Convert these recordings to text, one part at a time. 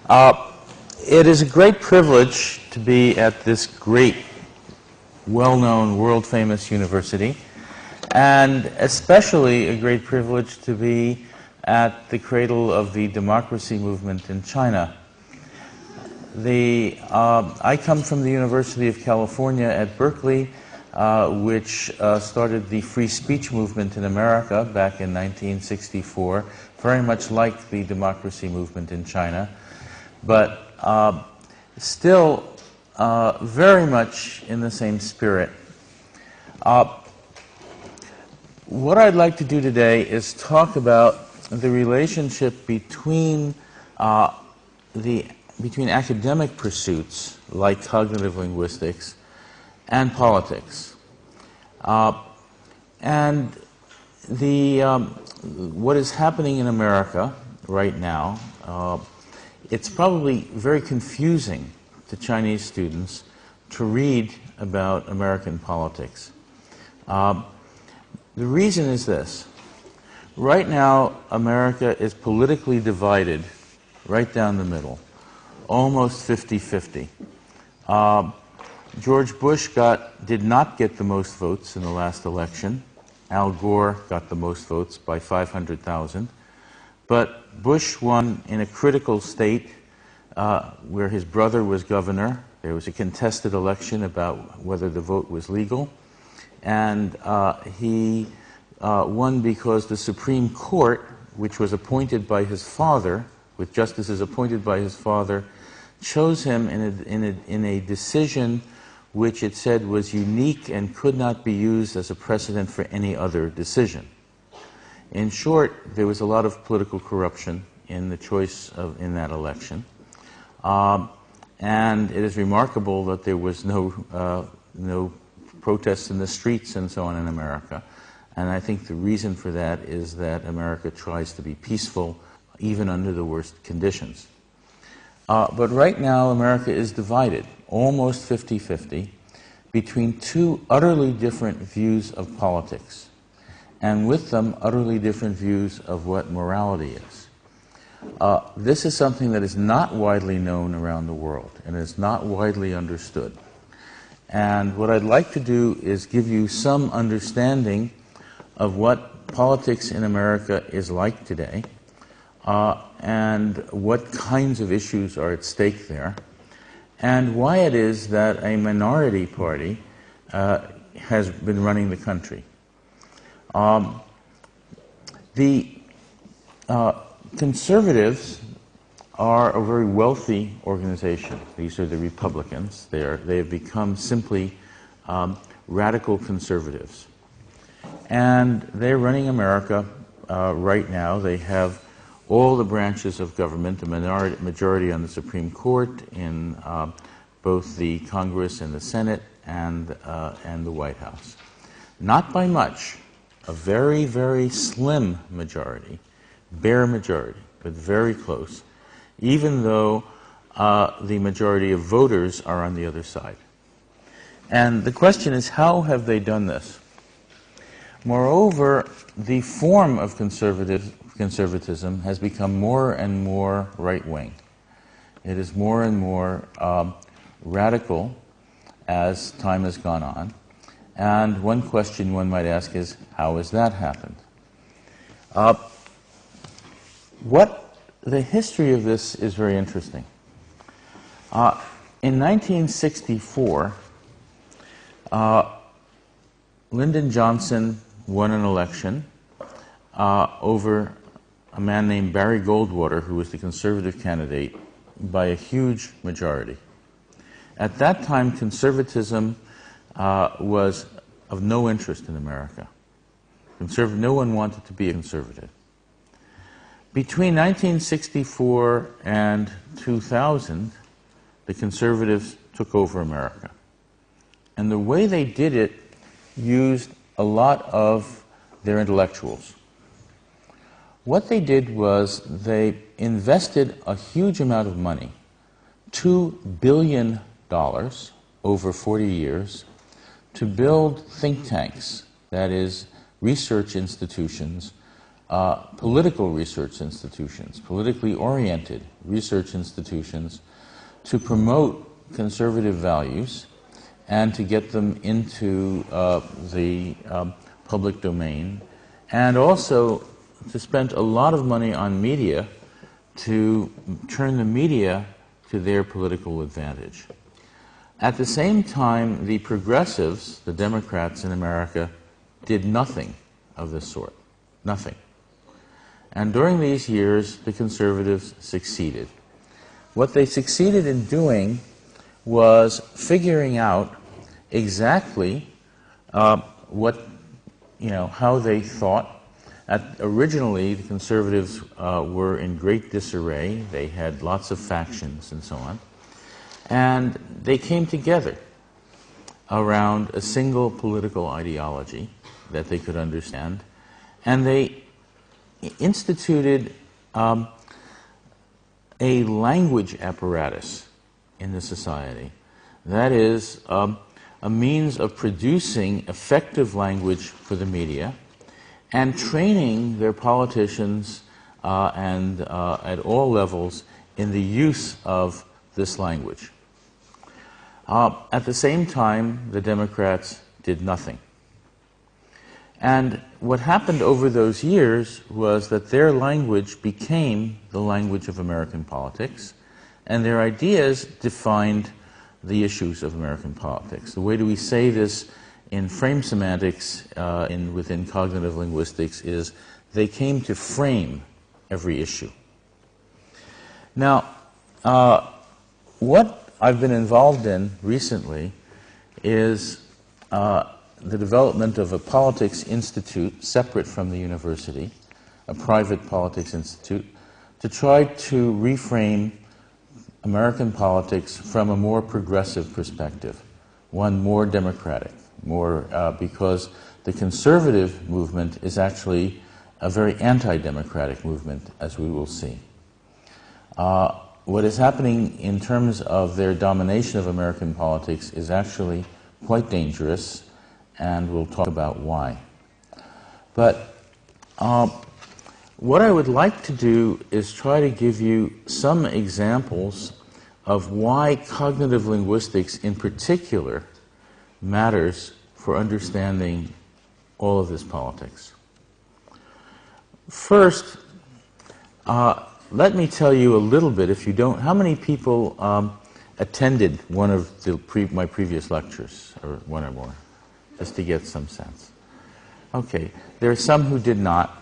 It is a great privilege to be at this great, well-known, world-famous university, and especially a great privilege to be at the cradle of the democracy movement in China. I come from the University of California at Berkeley, which started the free speech movement in America back in 1964, very much like the democracy movement in China, but still very much in the same spirit. What I'd like to do today is talk about the relationship between academic pursuits like cognitive linguistics and politics, and what is happening in America right now. It's probably very confusing to Chinese students to read about American politics. The reason is this. Right now, America is politically divided right down the middle, almost 50-50. George Bush did not get the most votes in the last election. Al Gore got the most votes by 500,000. But Bush won in a critical state where his brother was governor. There was a contested election about whether the vote was legal. And he won because the Supreme Court, which was appointed by his father, with justices appointed by his father, chose him in a decision which it said was unique and could not be used as a precedent for any other decision. In short, there was a lot of political corruption in the choice in that election. And it is remarkable that there was no protests in the streets and so on in America. And I think the reason for that is that America tries to be peaceful even under the worst conditions. But right now, America is divided, almost 50-50, between two utterly different views of politics, and with them, utterly different views of what morality is. This is something that is not widely known around the world, and is not widely understood. And what I'd like to do is give you some understanding of what politics in America is like today, and what kinds of issues are at stake there, and why it is that a minority party has been running the country. The conservatives are a very wealthy organization. These are the Republicans. They have become simply radical conservatives. And they're running America right now. They have all the branches of government, a majority on the Supreme Court, in both the Congress and the Senate and the White House. Not by much. A very, very slim majority, bare majority, but very close, even though the majority of voters are on the other side. And the question is, how have they done this? Moreover, the form of conservatism has become more and more right-wing. It is more and more radical as time has gone on. And one question one might ask is, how has that happened? The history of this is very interesting. In 1964, Lyndon Johnson won an election over a man named Barry Goldwater, who was the conservative candidate, by a huge majority. At that time, conservatism was of no interest in America. No one wanted to be a conservative. Between 1964 and 2000, the conservatives took over America. And the way they did it used a lot of their intellectuals. What they did was they invested a huge amount of money, $2 billion over 40 years, to build think tanks, that is, research institutions, political research institutions, politically oriented research institutions, to promote conservative values and to get them into the public domain, and also to spend a lot of money on media to turn the media to their political advantage. At the same time, the progressives, the Democrats in America, did nothing of this sort. Nothing. And during these years, the conservatives succeeded. What they succeeded in doing was figuring out exactly how they thought. Originally, the conservatives were in great disarray. They had lots of factions and so on. And they came together around a single political ideology that they could understand. And they instituted a language apparatus in the society. That is, a means of producing effective language for the media and training their politicians and at all levels in the use of this language. At the same time, the Democrats did nothing. And what happened over those years was that their language became the language of American politics, and their ideas defined the issues of American politics. The way do we say this in frame semantics within cognitive linguistics is they came to frame every issue. Now, what I've been involved in recently is the development of a politics institute separate from the university, a private politics institute, to try to reframe American politics from a more progressive perspective, one more democratic, because the conservative movement is actually a very anti-democratic movement, as we will see. What is happening in terms of their domination of American politics is actually quite dangerous, and we'll talk about why. But what I would like to do is try to give you some examples of why cognitive linguistics in particular matters for understanding all of this politics. First, let me tell you a little bit, if you don't, how many people attended one of my previous lectures, or one or more, just to get some sense? Okay, there are some who did not.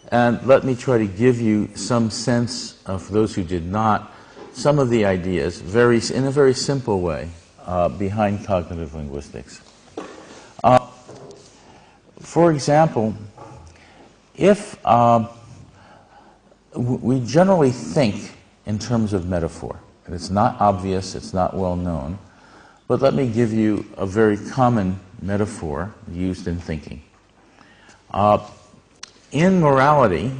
And let me try to give you some sense of those who did not, some of the ideas, in a very simple way, behind cognitive linguistics. For example, if we generally think in terms of metaphor, and it's not obvious, it's not well known, but let me give you a very common metaphor used in thinking. In morality,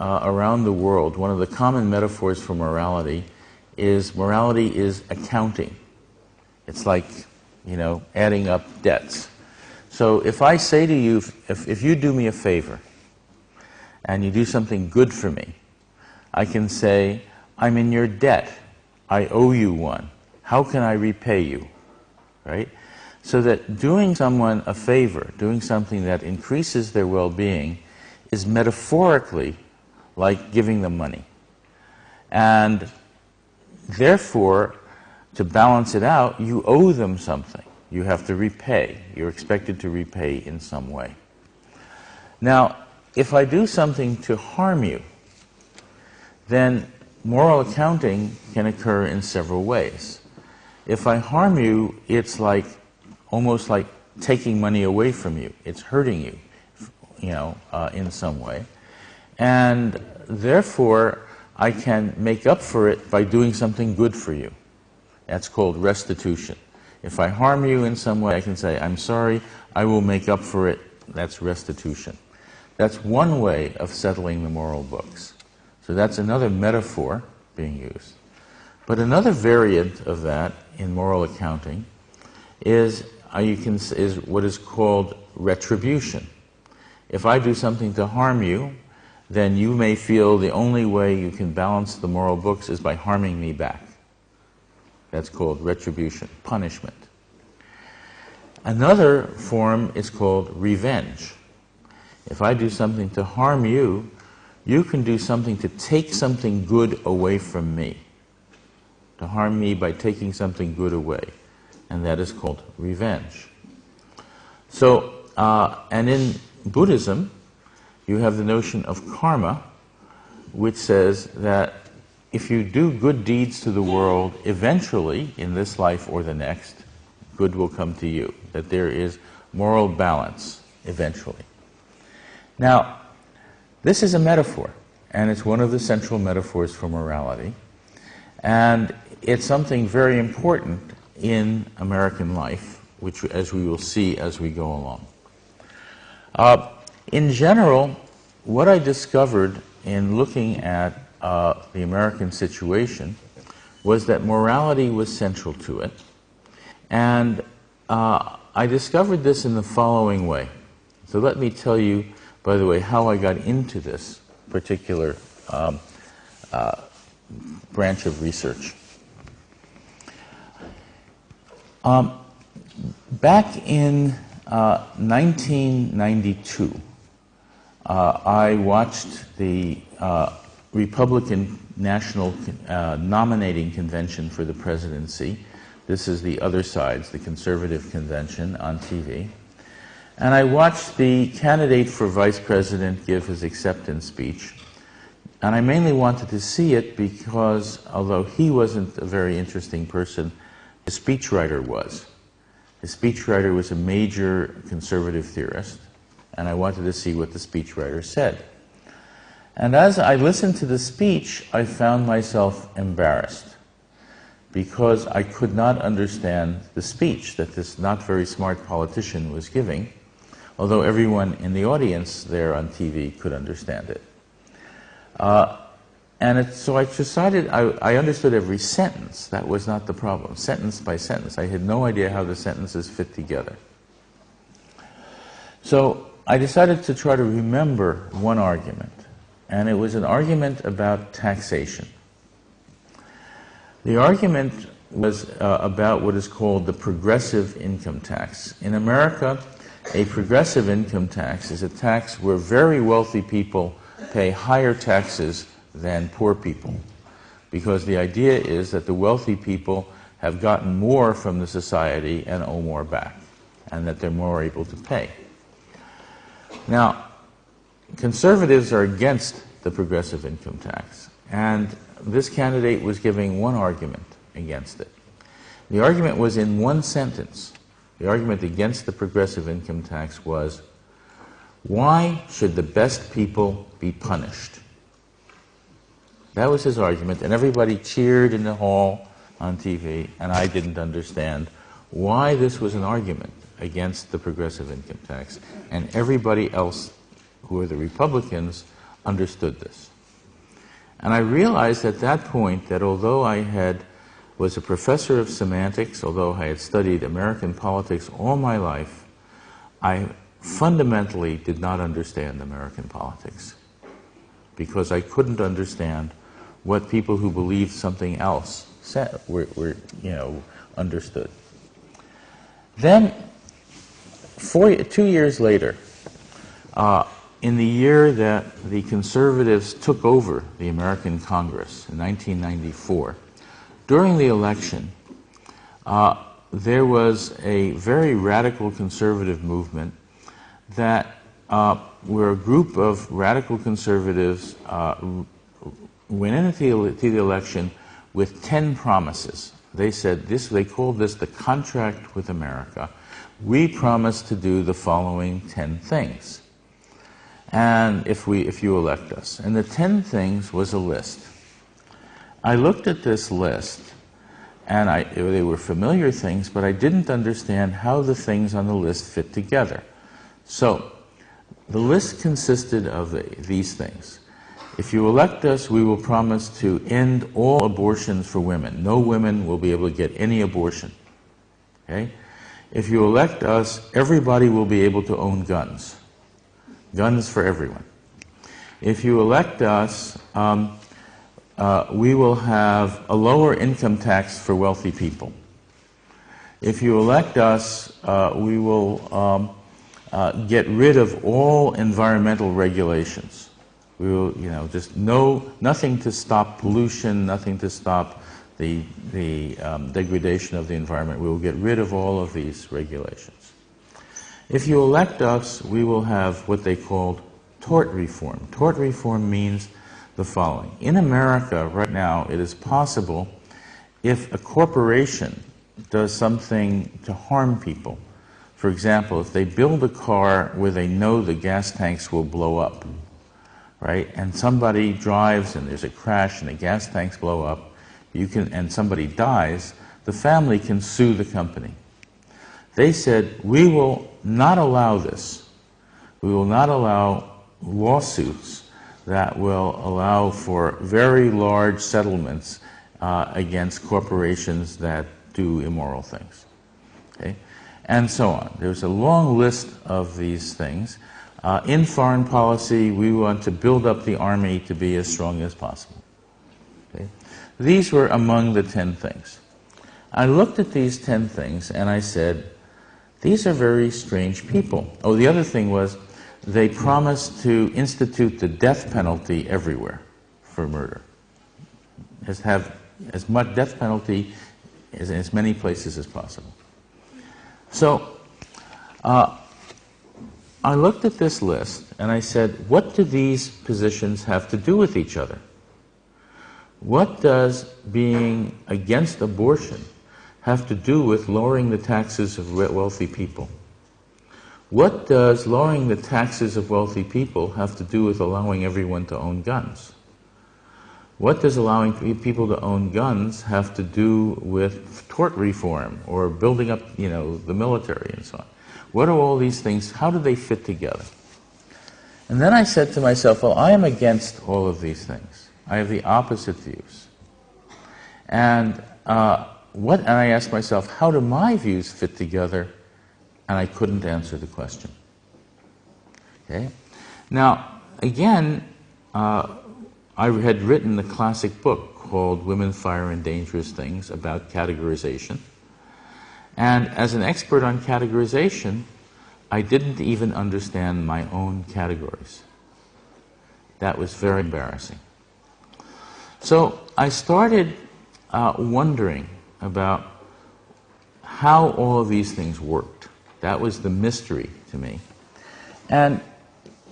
around the world, one of the common metaphors for morality is accounting. It's like, adding up debts. So if I say to you, if you do me a favor and you do something good for me, I can say, I'm in your debt. I owe you one. How can I repay you? Right? So that doing someone a favor, doing something that increases their well-being, is metaphorically like giving them money. And therefore, to balance it out, you owe them something. You have to repay. You're expected to repay in some way. Now, if I do something to harm you, then moral accounting can occur in several ways. If I harm you, it's almost like taking money away from you. It's hurting you, in some way. And therefore, I can make up for it by doing something good for you. That's called restitution. If I harm you in some way, I can say, I'm sorry, I will make up for it. That's restitution. That's one way of settling the moral books. So that's another metaphor being used. But another variant of that in moral accounting is what is called retribution. If I do something to harm you, then you may feel the only way you can balance the moral books is by harming me back. That's called retribution, punishment. Another form is called revenge. If I do something to harm you, you can do something to take something good away from me, to harm me by taking something good away, and that is called revenge. So, and in Buddhism, you have the notion of karma, which says that if you do good deeds to the world, eventually, in this life or the next, good will come to you, that there is moral balance eventually. Now, this is a metaphor, and it's one of the central metaphors for morality, and it's something very important in American life, which, as we will see as we go along. In general, what I discovered in looking at the American situation was that morality was central to it. And I discovered this in the following way. So let me tell you, by the way, how I got into this particular branch of research. Back in 1992, I watched the Republican National Nominating Convention for the presidency. This is the other side's, the conservative convention, on TV. And I watched the candidate for vice president give his acceptance speech. And I mainly wanted to see it because, although he wasn't a very interesting person, the speechwriter was. The speechwriter was a major conservative theorist, and I wanted to see what the speechwriter said. And as I listened to the speech, I found myself embarrassed because I could not understand the speech that this not very smart politician was giving, although everyone in the audience there on TV could understand it. So I decided I understood every sentence. That was not the problem, sentence by sentence. I had no idea how the sentences fit together. So I decided to try to remember one argument, and it was an argument about taxation. The argument was about what is called the progressive income tax. In America, a progressive income tax is a tax where very wealthy people pay higher taxes than poor people, because the idea is that the wealthy people have gotten more from the society and owe more back, and that they're more able to pay. Now, conservatives are against the progressive income tax, and this candidate was giving one argument against it. The argument was in one sentence. The argument against the progressive income tax was, why should the best people be punished? That was his argument, and everybody cheered in the hall on TV, and I didn't understand why this was an argument against the progressive income tax, and everybody else, who were the Republicans, understood this. And I realized at that point that although I was a professor of semantics, although I had studied American politics all my life, I fundamentally did not understand American politics, because I couldn't understand what people who believed something else said, understood. Then, 2 years later, in the year that the conservatives took over the American Congress in 1994, during the election, there was a very radical conservative movement that where a group of radical conservatives went into the election with 10 promises. They said this, they called this the contract with America. We promise to do the following 10 things, and if you elect us. And the 10 things was a list. I looked at this list, and they were familiar things, but I didn't understand how the things on the list fit together. So, the list consisted of these things. If you elect us, we will promise to end all abortions for women. No women will be able to get any abortion. Okay? If you elect us, everybody will be able to own guns. Guns for everyone. If you elect us, we will have a lower income tax for wealthy people. If you elect us, we will get rid of all environmental regulations. We will, just nothing to stop pollution, nothing to stop the degradation of the environment. We will get rid of all of these regulations. If you elect us, we will have what they called tort reform. Tort reform means the following. In America right now, it is possible if a corporation does something to harm people. For example, if they build a car where they know the gas tanks will blow up, right? And somebody drives and there's a crash and the gas tanks blow up, and somebody dies, the family can sue the company. They said, we will not allow this. We will not allow lawsuits that will allow for very large settlements against corporations that do immoral things. Okay? And so on. There's a long list of these things. In foreign policy, we want to build up the army to be as strong as possible. Okay? These were among the 10 things. I looked at these 10 things and I said, these are very strange people. Oh, the other thing was, they promised to institute the death penalty everywhere for murder. Have as much death penalty in as many places as possible. So I looked at this list and I said, what do these positions have to do with each other? What does being against abortion have to do with lowering the taxes of wealthy people? What does lowering the taxes of wealthy people have to do with allowing everyone to own guns? What does allowing people to own guns have to do with tort reform or building up, the military and so on? What are all these things? How do they fit together? And then I said to myself, well, I am against all of these things. I have the opposite views. And I asked myself, how do my views fit together? And I couldn't answer the question. Okay? Now, again, I had written a classic book called Women, Fire, and Dangerous Things about categorization. And as an expert on categorization, I didn't even understand my own categories. That was very embarrassing. So I started wondering about how all of these things worked. That was the mystery to me. And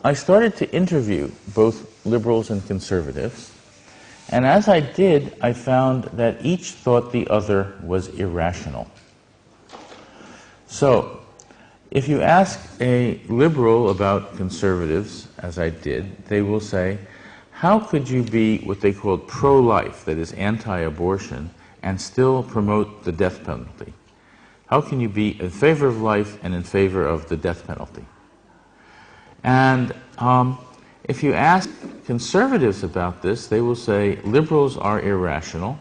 I started to interview both liberals and conservatives. And as I did, I found that each thought the other was irrational. So, if you ask a liberal about conservatives, as I did, they will say, how could you be what they call pro-life, that is anti-abortion, and still promote the death penalty? How can you be in favor of life and in favor of the death penalty? And if you ask conservatives about this, they will say liberals are irrational.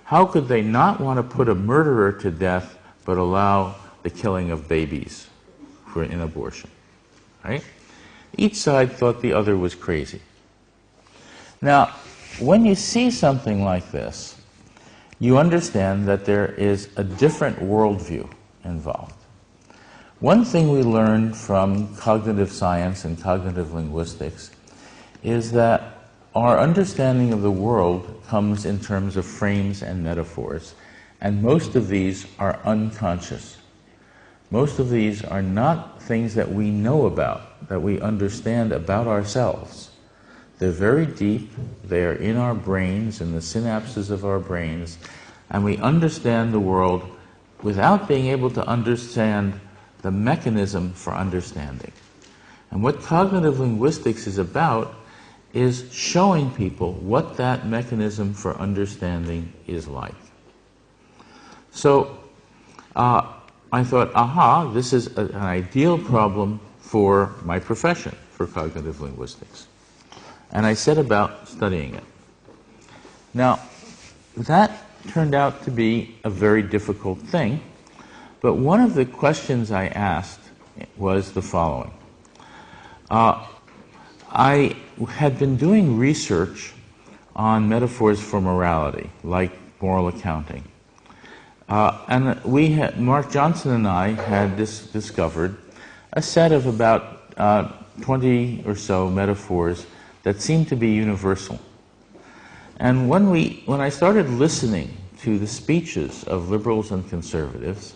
How could they not want to put a murderer to death but allow the killing of babies for an abortion? Right? Each side thought the other was crazy. Now, when you see something like this, you understand that there is a different worldview involved. One thing we learned from cognitive science and cognitive linguistics is that our understanding of the world comes in terms of frames and metaphors, and most of these are unconscious. Most of these are not things that we know about, that we understand about ourselves. They're very deep, they are in our brains, in the synapses of our brains, and we understand the world without being able to understand the mechanism for understanding. And what cognitive linguistics is about is showing people what that mechanism for understanding is like. So I thought, aha, this is an ideal problem for my profession, for cognitive linguistics. And I set about studying it. Now, that turned out to be a very difficult thing, but one of the questions I asked was the following. I had been doing research on metaphors for morality, like moral accounting. And Mark Johnson and I had discovered a set of about 20 or so metaphors that seemed to be universal. And when I started listening to the speeches of liberals and conservatives,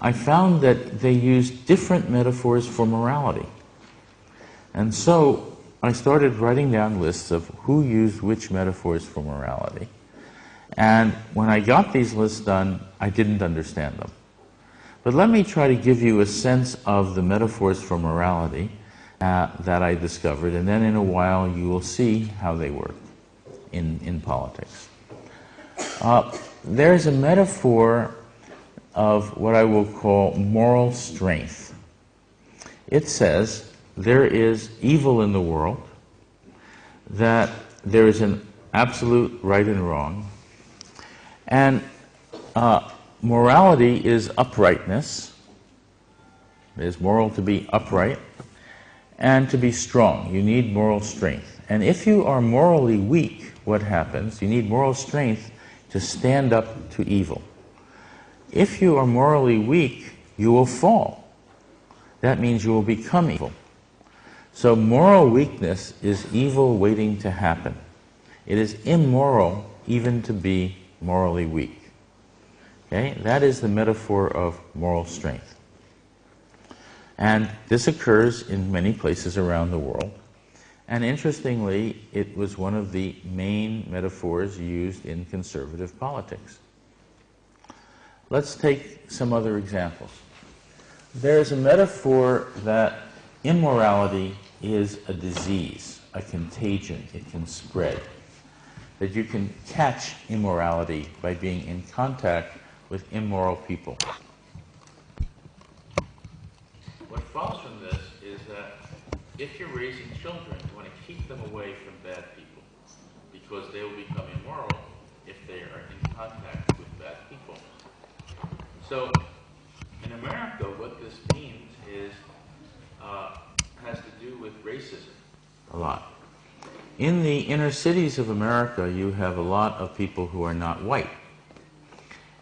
I found that they used different metaphors for morality. And so I started writing down lists of who used which metaphors for morality. And when I got these lists done, I didn't understand them. But let me try to give you a sense of the metaphors for morality that I discovered, and then in a while you will see how they work in politics. There's a metaphor of what I will call moral strength. It says there is evil in the world, that there is an absolute right and wrong, and morality is uprightness. It is moral to be upright and to be strong. You need moral strength. And if you are morally weak, what happens? You need moral strength to stand up to evil. If you are morally weak, you will fall. That means you will become evil. So moral weakness is evil waiting to happen. It is immoral even to be morally weak. Okay? That is the metaphor of moral strength. And this occurs in many places around the world. And interestingly, it was one of the main metaphors used in conservative politics. Let's take some other examples. There's a metaphor that immorality is a disease, a contagion. It can spread. That you can catch immorality by being in contact with immoral people. What follows from this is that if you're raising children, you want to keep them away from bad people, because they will become immoral if they are in contact with bad people. So in America, what this means is has to do with racism a lot. In the inner cities of America, you have a lot of people who are not white.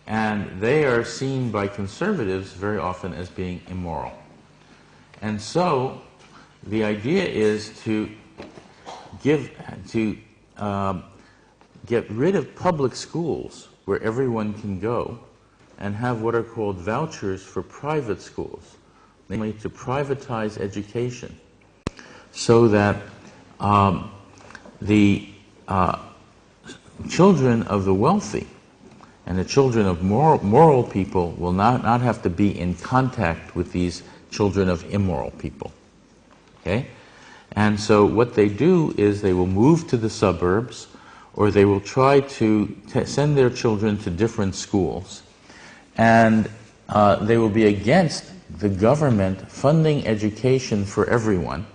And they are seen by conservatives very often as being immoral. And so the idea is to get rid of public schools where everyone can go and have what are called vouchers for private schools, namely to privatize education so that the children of the wealthy and the children of moral people will not have to be in contact with these children of immoral people. Okay? And so what they do is they will move to the suburbs, or they will try to send their children to different schools, and they will be against the government funding education for everyone,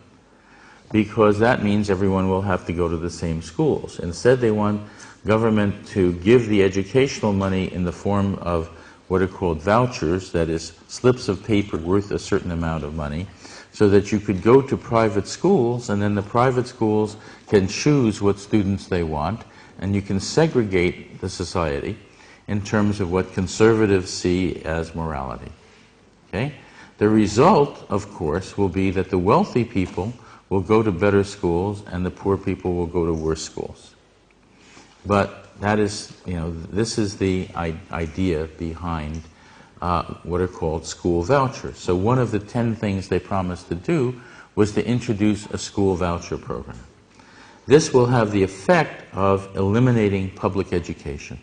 because that means everyone will have to go to the same schools. Instead, they want government to give the educational money in the form of what are called vouchers, that is, slips of paper worth a certain amount of money, so that you could go to private schools, and then the private schools can choose what students they want, and you can segregate the society in terms of what conservatives see as morality. Okay? The result, of course, will be that the wealthy people will go to better schools and the poor people will go to worse schools. But that is, this is the idea behind what are called school vouchers. So one of the 10 things they promised to do was to introduce a school voucher program. This will have the effect of eliminating public education,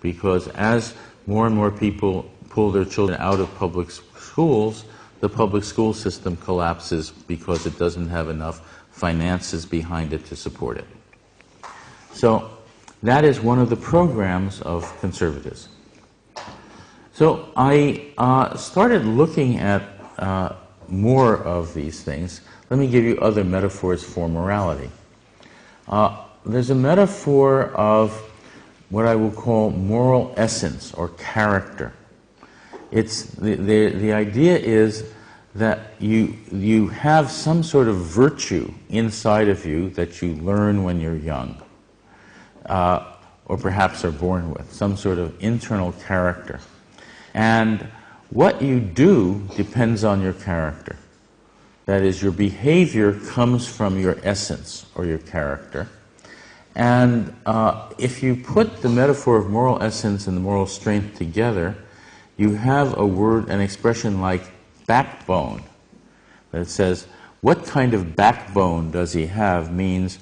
because as more and more people pull their children out of public schools, the public school system collapses because it doesn't have enough finances behind it to support it. So that is one of the programs of conservatives. So I started looking at more of these things. Let me give you other metaphors for morality. There's a metaphor of what I will call moral essence or character. It's the idea is that you have some sort of virtue inside of you that you learn when you're young, or perhaps are born with, some sort of internal character. And what you do depends on your character. That is, your behavior comes from your essence or your character. And if you put the metaphor of moral essence and the moral strength together, you have a word, an expression like backbone. That says, what kind of backbone does he have? Means,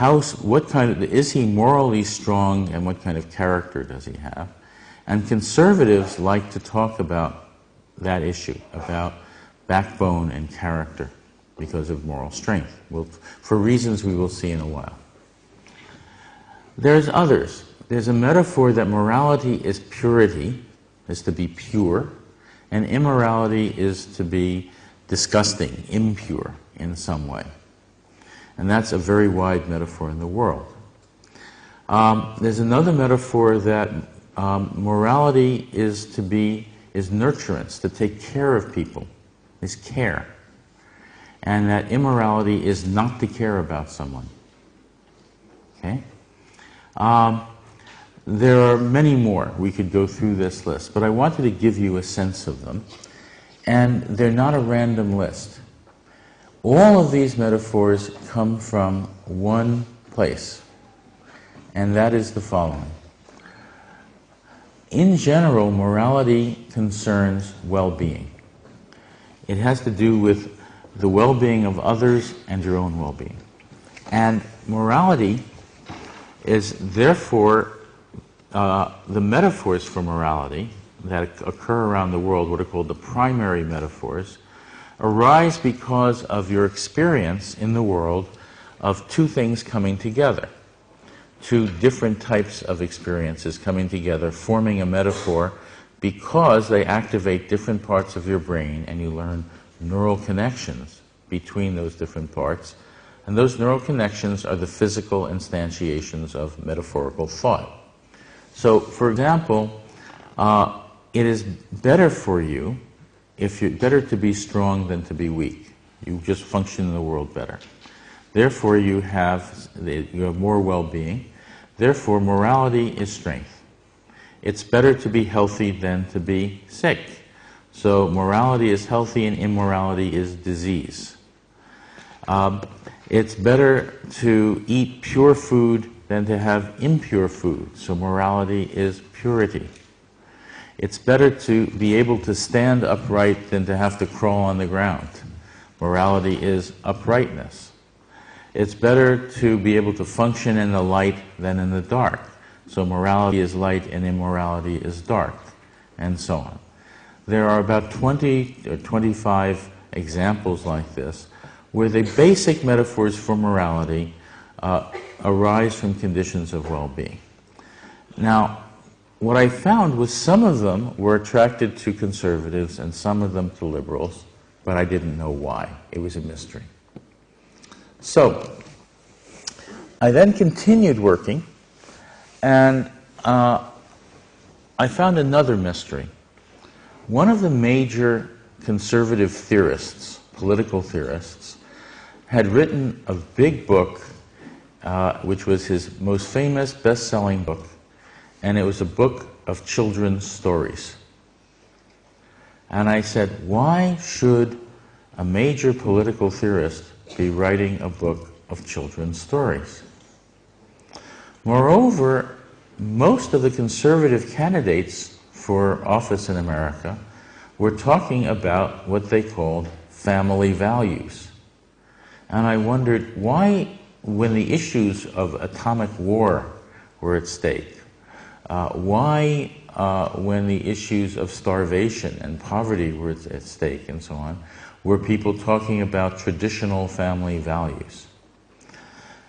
is he morally strong, and what kind of character does he have? And conservatives like to talk about that issue, about backbone and character, because of moral strength, for reasons we will see in a while. There's others. There's a metaphor that morality is purity, is to be pure, and immorality is to be disgusting, impure in some way. And that's a very wide metaphor in the world. There's another metaphor that morality is nurturance, to take care of people, is care. And that immorality is not to care about someone. Okay? There are many more. We could go through this list, but I wanted to give you a sense of them. And they're not a random list. All of these metaphors come from one place, and that is the following. In general, morality concerns well-being. It has to do with the well-being of others and your own well-being. And morality is therefore, the metaphors for morality that occur around the world, what are called the primary metaphors, arise because of your experience in the world of two things coming together. Two different types of experiences coming together, forming a metaphor because they activate different parts of your brain, and you learn neural connections between those different parts. And those neural connections are the physical instantiations of metaphorical thought. So, for example, it is better for you, better to be strong than to be weak. You just function in the world better. Therefore, you have more well-being. Therefore, morality is strength. It's better to be healthy than to be sick. So morality is healthy and immorality is disease. It's better to eat pure food than to have impure food. So morality is purity. It's better to be able to stand upright than to have to crawl on the ground. Morality is uprightness. It's better to be able to function in the light than in the dark. So morality is light and immorality is dark, and so on. There are about 20 or 25 examples like this, where the basic metaphors for morality arise from conditions of well-being. Now, what I found was some of them were attracted to conservatives and some of them to liberals, but I didn't know why. It was a mystery. So, I then continued working, and I found another mystery. One of the major conservative theorists, political theorists, had written a big book, which was his most famous best-selling book, and it was a book of children's stories. And I said, why should a major political theorist be writing a book of children's stories? Moreover, most of the conservative candidates for office in America were talking about what they called family values. And I wondered why, when the issues of atomic war were at stake, when the issues of starvation and poverty were at stake and so on, were people talking about traditional family values.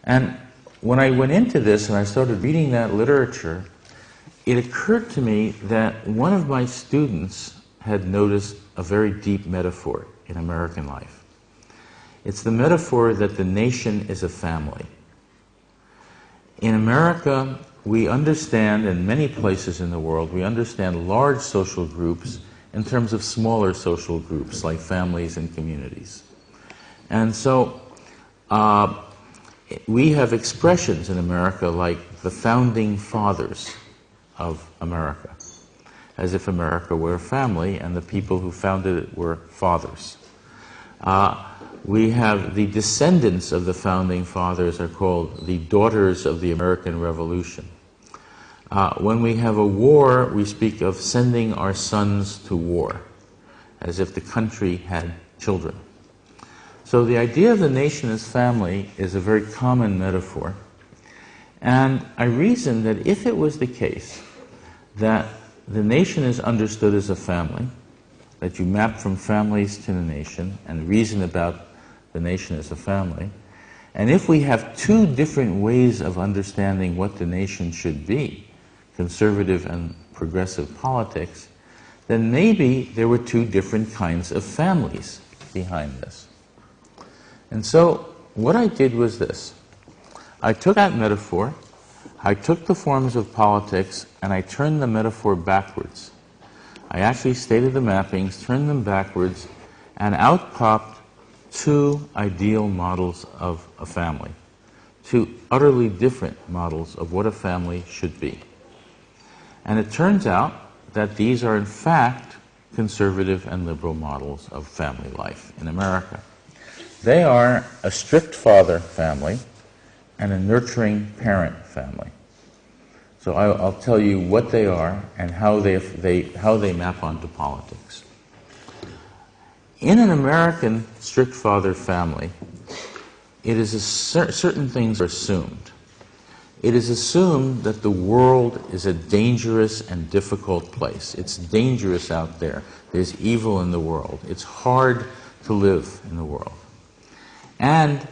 And when I went into this and I started reading that literature, it occurred to me that one of my students had noticed a very deep metaphor in American life. It's the metaphor that the nation is a family. In America, we understand, in many places in the world, we understand large social groups in terms of smaller social groups like families and communities. And so we have expressions in America like the founding fathers of America, as if America were a family and the people who founded it were fathers. We have the descendants of the founding fathers are called the daughters of the American Revolution. When we have a war, we speak of sending our sons to war, as if the country had children. So the idea of the nation as family is a very common metaphor. And I reasoned that if it was the case that the nation is understood as a family, that you map from families to the nation and reason about the nation as a family, and if we have two different ways of understanding what the nation should be, conservative and progressive politics, then maybe there were two different kinds of families behind this. And so what I did was this. I took that metaphor, I took the forms of politics, and I turned the metaphor backwards. I actually stated the mappings, turned them backwards, and out popped two ideal models of a family, two utterly different models of what a family should be. And it turns out that these are in fact conservative and liberal models of family life in America. They are a strict father family and a nurturing parent family. So I'll tell you what they are and how they map onto politics. In an American strict father family, it is certain things are assumed. It is assumed that the world is a dangerous and difficult place. It's dangerous out there. There's evil in the world. It's hard to live in the world. And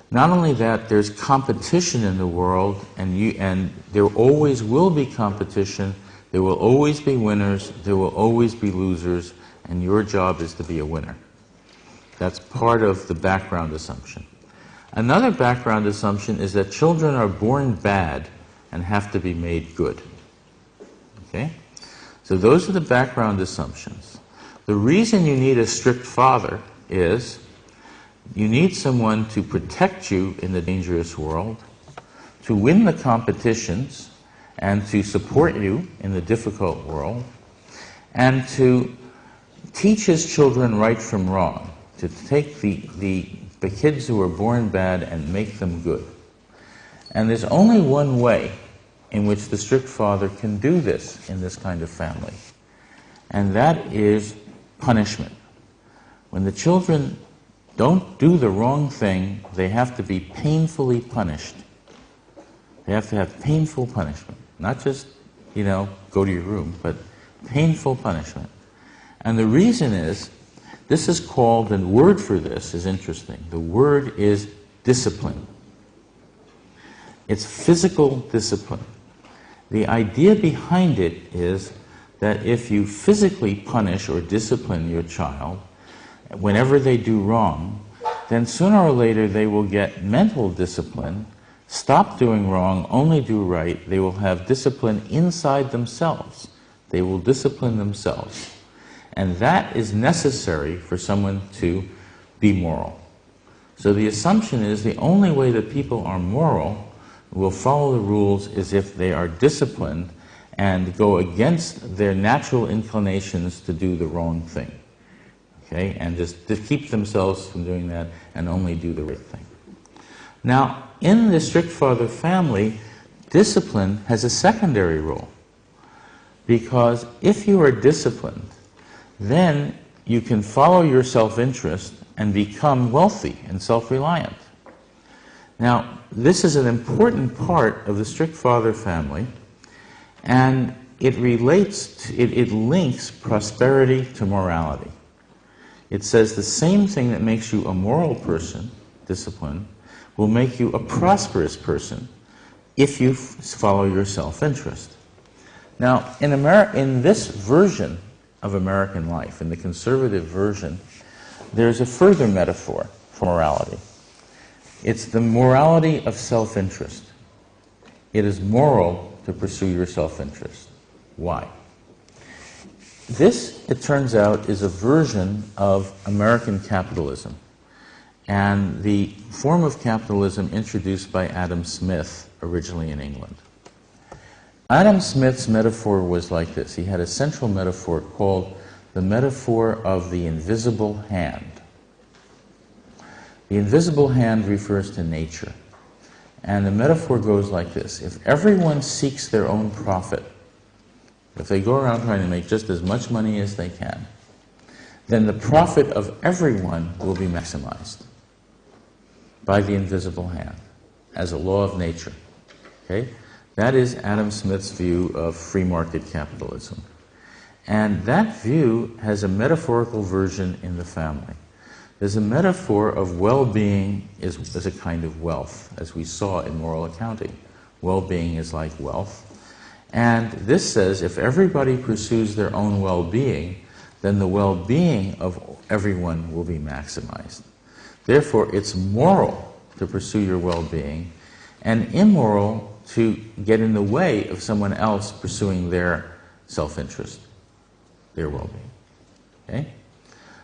not only that, there's competition in the world, and there always will be competition. There will always be winners. There will always be losers, and your job is to be a winner. That's part of the background assumption. Another background assumption is that children are born bad and have to be made good. Okay? So those are the background assumptions. The reason you need a strict father is you need someone to protect you in the dangerous world, to win the competitions, and to support you in the difficult world, and to teach his children right from wrong, to take the kids who are born bad and make them good. And there's only one way in which the strict father can do this in this kind of family, and that is punishment. When the children don't do the wrong thing, they have to be painfully punished. They have to have painful punishment. Not just, go to your room, but painful punishment. And the reason is, this is called, the word for this is interesting. The word is discipline. It's physical discipline. The idea behind it is that if you physically punish or discipline your child, whenever they do wrong, then sooner or later they will get mental discipline, stop doing wrong, only do right. They will have discipline inside themselves. They will discipline themselves. And that is necessary for someone to be moral. So the assumption is the only way that people are moral, will follow the rules, is if they are disciplined and go against their natural inclinations to do the wrong thing. Okay? And just to keep themselves from doing that and only do the right thing. Now, in the strict father family, discipline has a secondary role. Because if you are disciplined, then you can follow your self-interest and become wealthy and self-reliant. Now, this is an important part of the strict father family, and it links prosperity to morality. It says the same thing that makes you a moral person, discipline, will make you a prosperous person if you follow your self-interest. Now, in this version of American life, in the conservative version, there's a further metaphor for morality. It's the morality of self-interest. It is moral to pursue your self-interest. Why? This, it turns out, is a version of American capitalism, and the form of capitalism introduced by Adam Smith, originally in England. Adam Smith's metaphor was like this. He had a central metaphor called the metaphor of the invisible hand. The invisible hand refers to nature. And the metaphor goes like this. If everyone seeks their own profit, if they go around trying to make just as much money as they can, then the profit of everyone will be maximized by the invisible hand as a law of nature. Okay? That is Adam Smith's view of free market capitalism. And that view has a metaphorical version in the family. There's a metaphor of well-being as a kind of wealth, as we saw in moral accounting. Well-being is like wealth. And this says if everybody pursues their own well-being, then the well-being of everyone will be maximized. Therefore, it's moral to pursue your well-being and immoral to get in the way of someone else pursuing their self-interest, their well-being. Okay?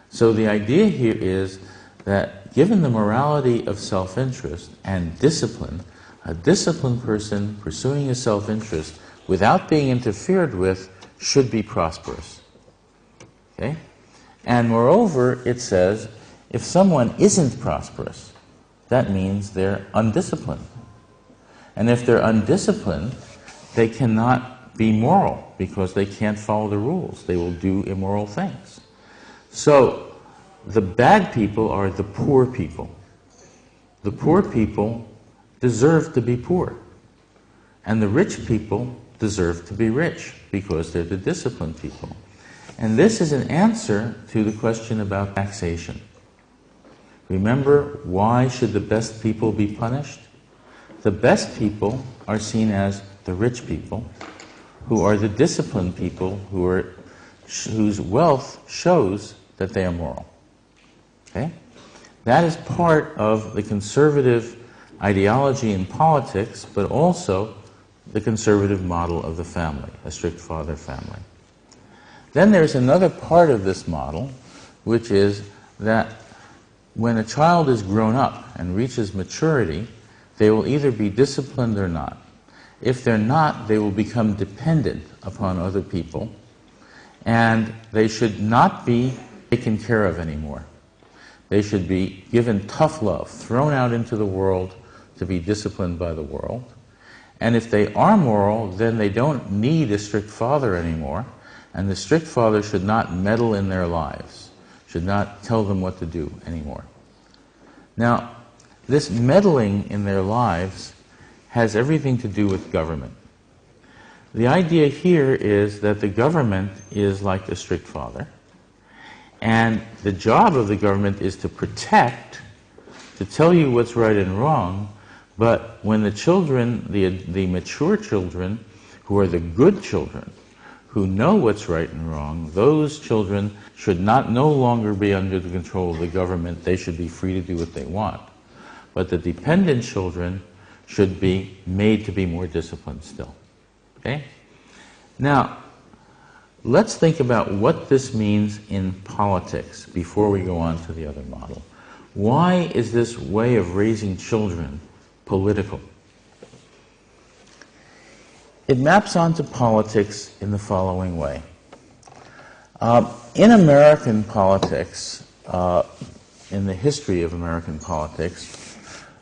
So the idea here is that given the morality of self-interest and discipline, a disciplined person pursuing his self-interest without being interfered with should be prosperous. Okay? And moreover, it says, if someone isn't prosperous, that means they're undisciplined. And if they're undisciplined, they cannot be moral because they can't follow the rules. They will do immoral things. So, the bad people are the poor people. The poor people deserve to be poor. And the rich people deserve to be rich because they're the disciplined people. And this is an answer to the question about taxation. Remember, why should the best people be punished? The best people are seen as the rich people, who are the disciplined people, whose wealth shows that they are moral. Okay? That is part of the conservative ideology in politics, but also the conservative model of the family, a strict father family. Then there's another part of this model, which is that when a child is grown up and reaches maturity, they will either be disciplined or not. If they're not, they will become dependent upon other people, and they should not be taken care of anymore. They should be given tough love, thrown out into the world to be disciplined by the world. And if they are moral, then they don't need a strict father anymore, and the strict father should not meddle in their lives, should not tell them what to do anymore. Now, this meddling in their lives has everything to do with government. The idea here is that the government is like a strict father, and the job of the government is to protect, to tell you what's right and wrong, but when the children, the mature children, who are the good children, who know what's right and wrong, those children should no longer be under the control of the government. They should be free to do what they want. But the dependent children should be made to be more disciplined still. Okay? Now, let's think about what this means in politics before we go on to the other model. Why is this way of raising children political? It maps onto politics in the following way. In American politics, in the history of American politics,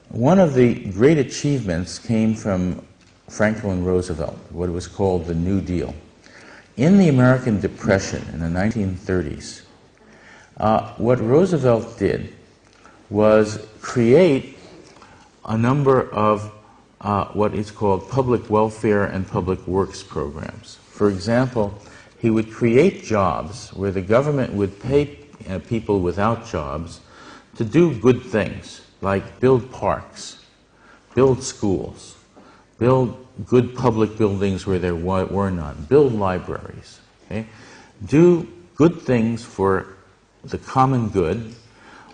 one of the great achievements came from Franklin Roosevelt, what was called the New Deal. In the American Depression in the 1930s, what Roosevelt did was create a number of what is called public welfare and public works programs. For example, he would create jobs where the government would pay people without jobs to do good things, like build parks, build schools, build good public buildings where there were none, build libraries, okay? Do good things for the common good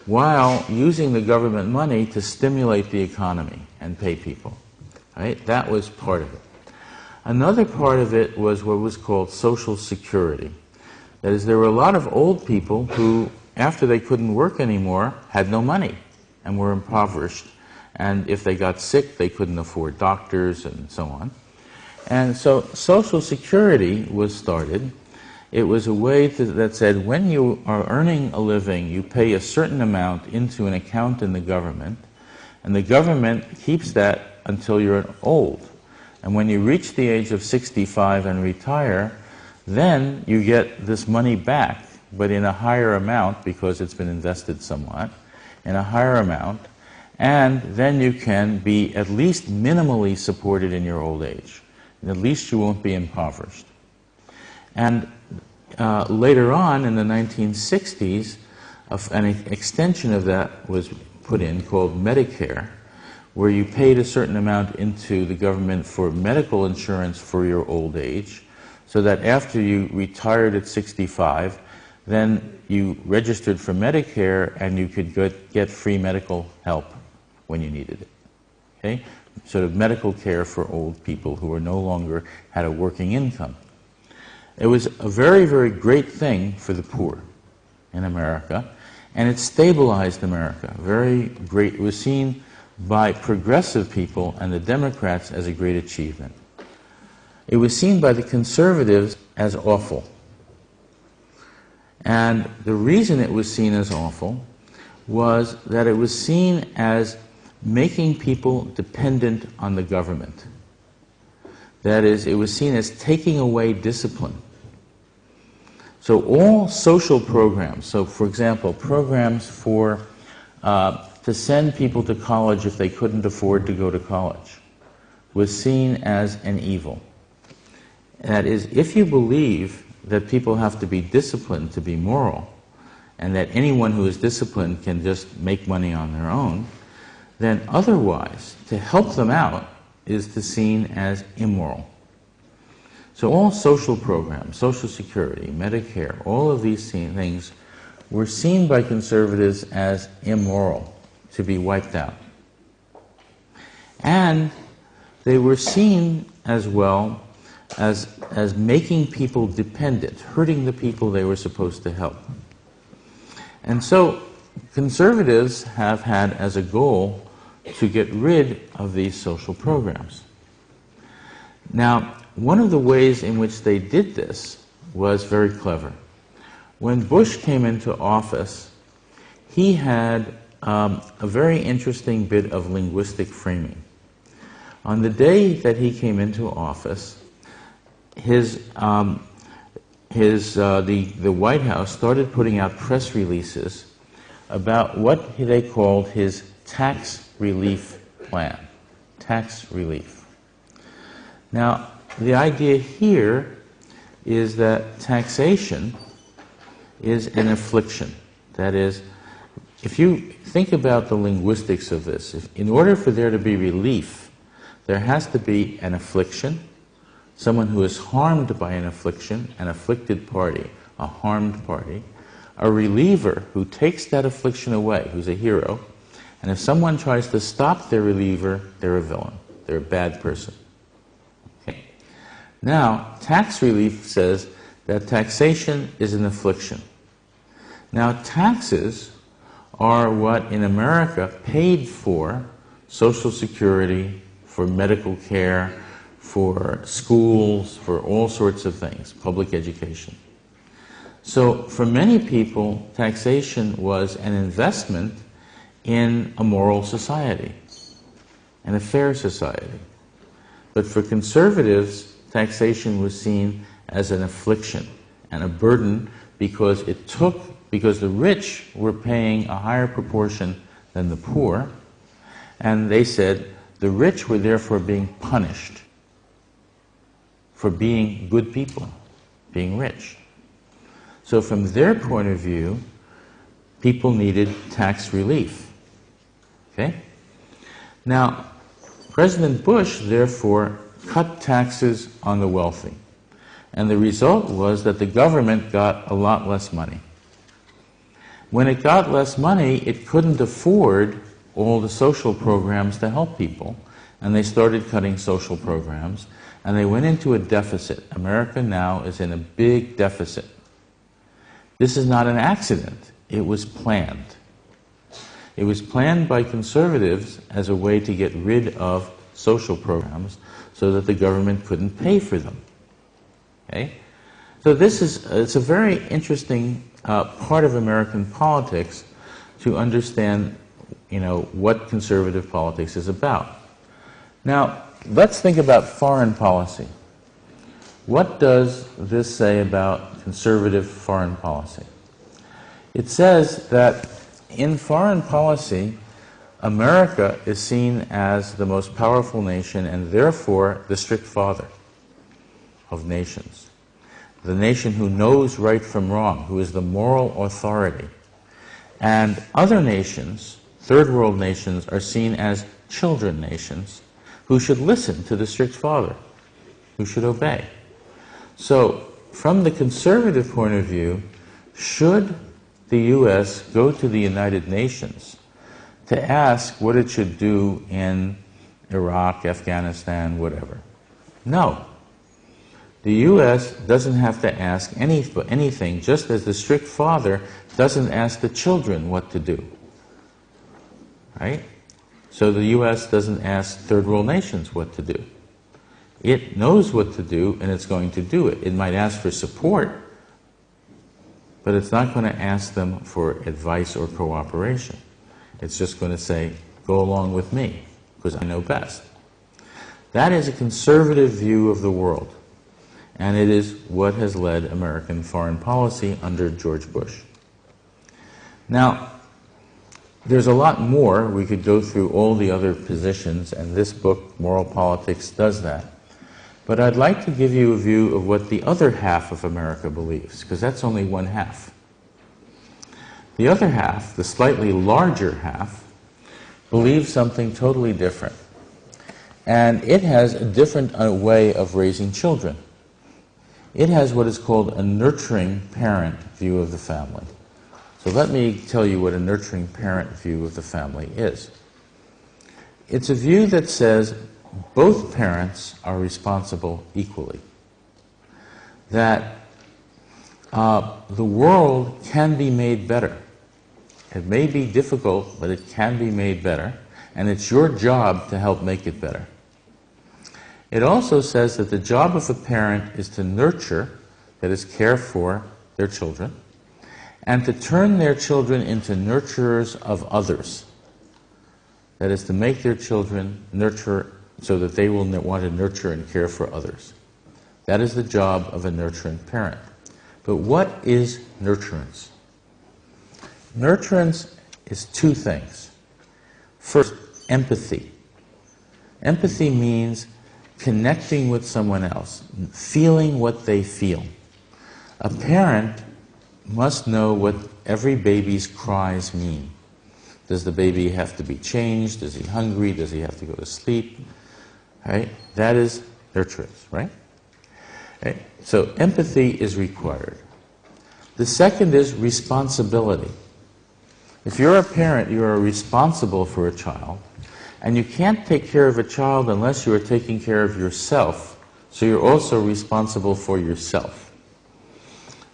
while using the government money to stimulate the economy and pay people. Right? That was part of it. Another part of it was what was called Social Security. That is, there were a lot of old people who, after they couldn't work anymore, had no money and were impoverished. And if they got sick, they couldn't afford doctors and so on. And so Social Security was started. It was a way that said when you are earning a living, you pay a certain amount into an account in the government, and the government keeps that until you're old. And when you reach the age of 65 and retire, then you get this money back, but in a higher amount because it's been invested somewhat, in a higher amount, and then you can be at least minimally supported in your old age. And at least you won't be impoverished. And later on, in the 1960s, an extension of that was put in called Medicare, where you paid a certain amount into the government for medical insurance for your old age, so that after you retired at 65, then you registered for Medicare and you could get free medical help when you needed it. Okay? Sort of medical care for old people who were no longer had a working income. It was a very, very great thing for the poor in America, and it stabilized America. Very great. It was seen by progressive people and the Democrats as a great achievement. It was seen by the conservatives as awful. And the reason it was seen as awful was that it was seen as making people dependent on the government. That is, it was seen as taking away discipline. So all social programs, so for example, programs for to send people to college if they couldn't afford to go to college, was seen as an evil. That is, if you believe that people have to be disciplined to be moral, and that anyone who is disciplined can just make money on their own, then otherwise, to help them out is seen as immoral. So all social programs, Social Security, Medicare, all of these things were seen by conservatives as immoral, to be wiped out. And they were seen as well as making people dependent, hurting the people they were supposed to help. And so conservatives have had as a goal to get rid of these social programs. Now, one of the ways in which they did this was very clever. When Bush came into office, he had a very interesting bit of linguistic framing. On the day that he came into office, the White House started putting out press releases about what they called his tax relief plan. Tax relief. Now, the idea here is that taxation is an affliction. That is, if you think about the linguistics of this, in order for there to be relief, there has to be an affliction, someone who is harmed by an affliction, an afflicted party, a harmed party, a reliever who takes that affliction away, who's a hero, and if someone tries to stop their reliever, they're a villain. They're a bad person. Okay. Now, tax relief says that taxation is an affliction. Now, taxes are what in America paid for Social Security, for medical care, for schools, for all sorts of things, public education. So for many people, taxation was an investment in a moral society, and a fair society. But for conservatives, taxation was seen as an affliction and a burden because the rich were paying a higher proportion than the poor, and they said the rich were therefore being punished for being good people, being rich. So from their point of view, people needed tax relief. Okay? Now, President Bush, therefore, cut taxes on the wealthy. And the result was that the government got a lot less money. When it got less money, it couldn't afford all the social programs to help people. And they started cutting social programs. And they went into a deficit. America now is in a big deficit. This is not an accident. It was planned. It was planned by conservatives as a way to get rid of social programs so that the government couldn't pay for them. Okay? So it's a very interesting part of American politics to understand, what conservative politics is about. Now, let's think about foreign policy. What does this say about conservative foreign policy? It says that in foreign policy, America is seen as the most powerful nation and therefore the strict father of nations. The nation who knows right from wrong, who is the moral authority. And other nations, third world nations, are seen as children nations who should listen to the strict father, who should obey. So, from the conservative point of view, should the U.S. go to the United Nations to ask what it should do in Iraq, Afghanistan, whatever? No. The U.S. doesn't have to ask anything, just as the strict father doesn't ask the children what to do. Right? So the U.S. doesn't ask third world nations what to do. It knows what to do, and it's going to do it. It might ask for support, but it's not going to ask them for advice or cooperation. It's just going to say, go along with me, because I know best. That is a conservative view of the world, and it is what has led American foreign policy under George Bush. Now, there's a lot more. We could go through all the other positions, and this book, Moral Politics, does that. But I'd like to give you a view of what the other half of America believes, because that's only one half. The other half, the slightly larger half, believes something totally different. And it has a different way of raising children. It has what is called a nurturing parent view of the family. So let me tell you what a nurturing parent view of the family is. It's a view that says both parents are responsible equally. That the world can be made better. It may be difficult, but it can be made better, and it's your job to help make it better. It also says that the job of a parent is to nurture, that is, care for their children, and to turn their children into nurturers of others. That is, to make their children nurture so that they will want to nurture and care for others. That is the job of a nurturing parent. But what is nurturance? Nurturance is two things. First, empathy. Empathy means connecting with someone else, feeling what they feel. A parent must know what every baby's cries mean. Does the baby have to be changed? Is he hungry? Does he have to go to sleep? Right? That is nurturance, right? Okay. So empathy is required. The second is responsibility. If you're a parent, you are responsible for a child, and you can't take care of a child unless you are taking care of yourself, so you're also responsible for yourself.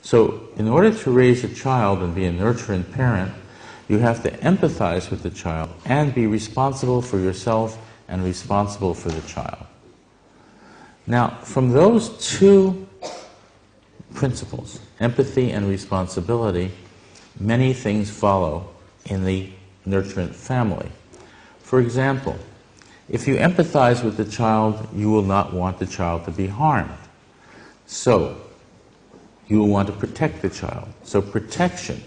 So in order to raise a child and be a nurturing parent, you have to empathize with the child and be responsible for yourself and responsible for the child. Now, from those two principles, empathy and responsibility, many things follow in the nurturant family. For example, if you empathize with the child, you will not want the child to be harmed. So, you will want to protect the child. So protection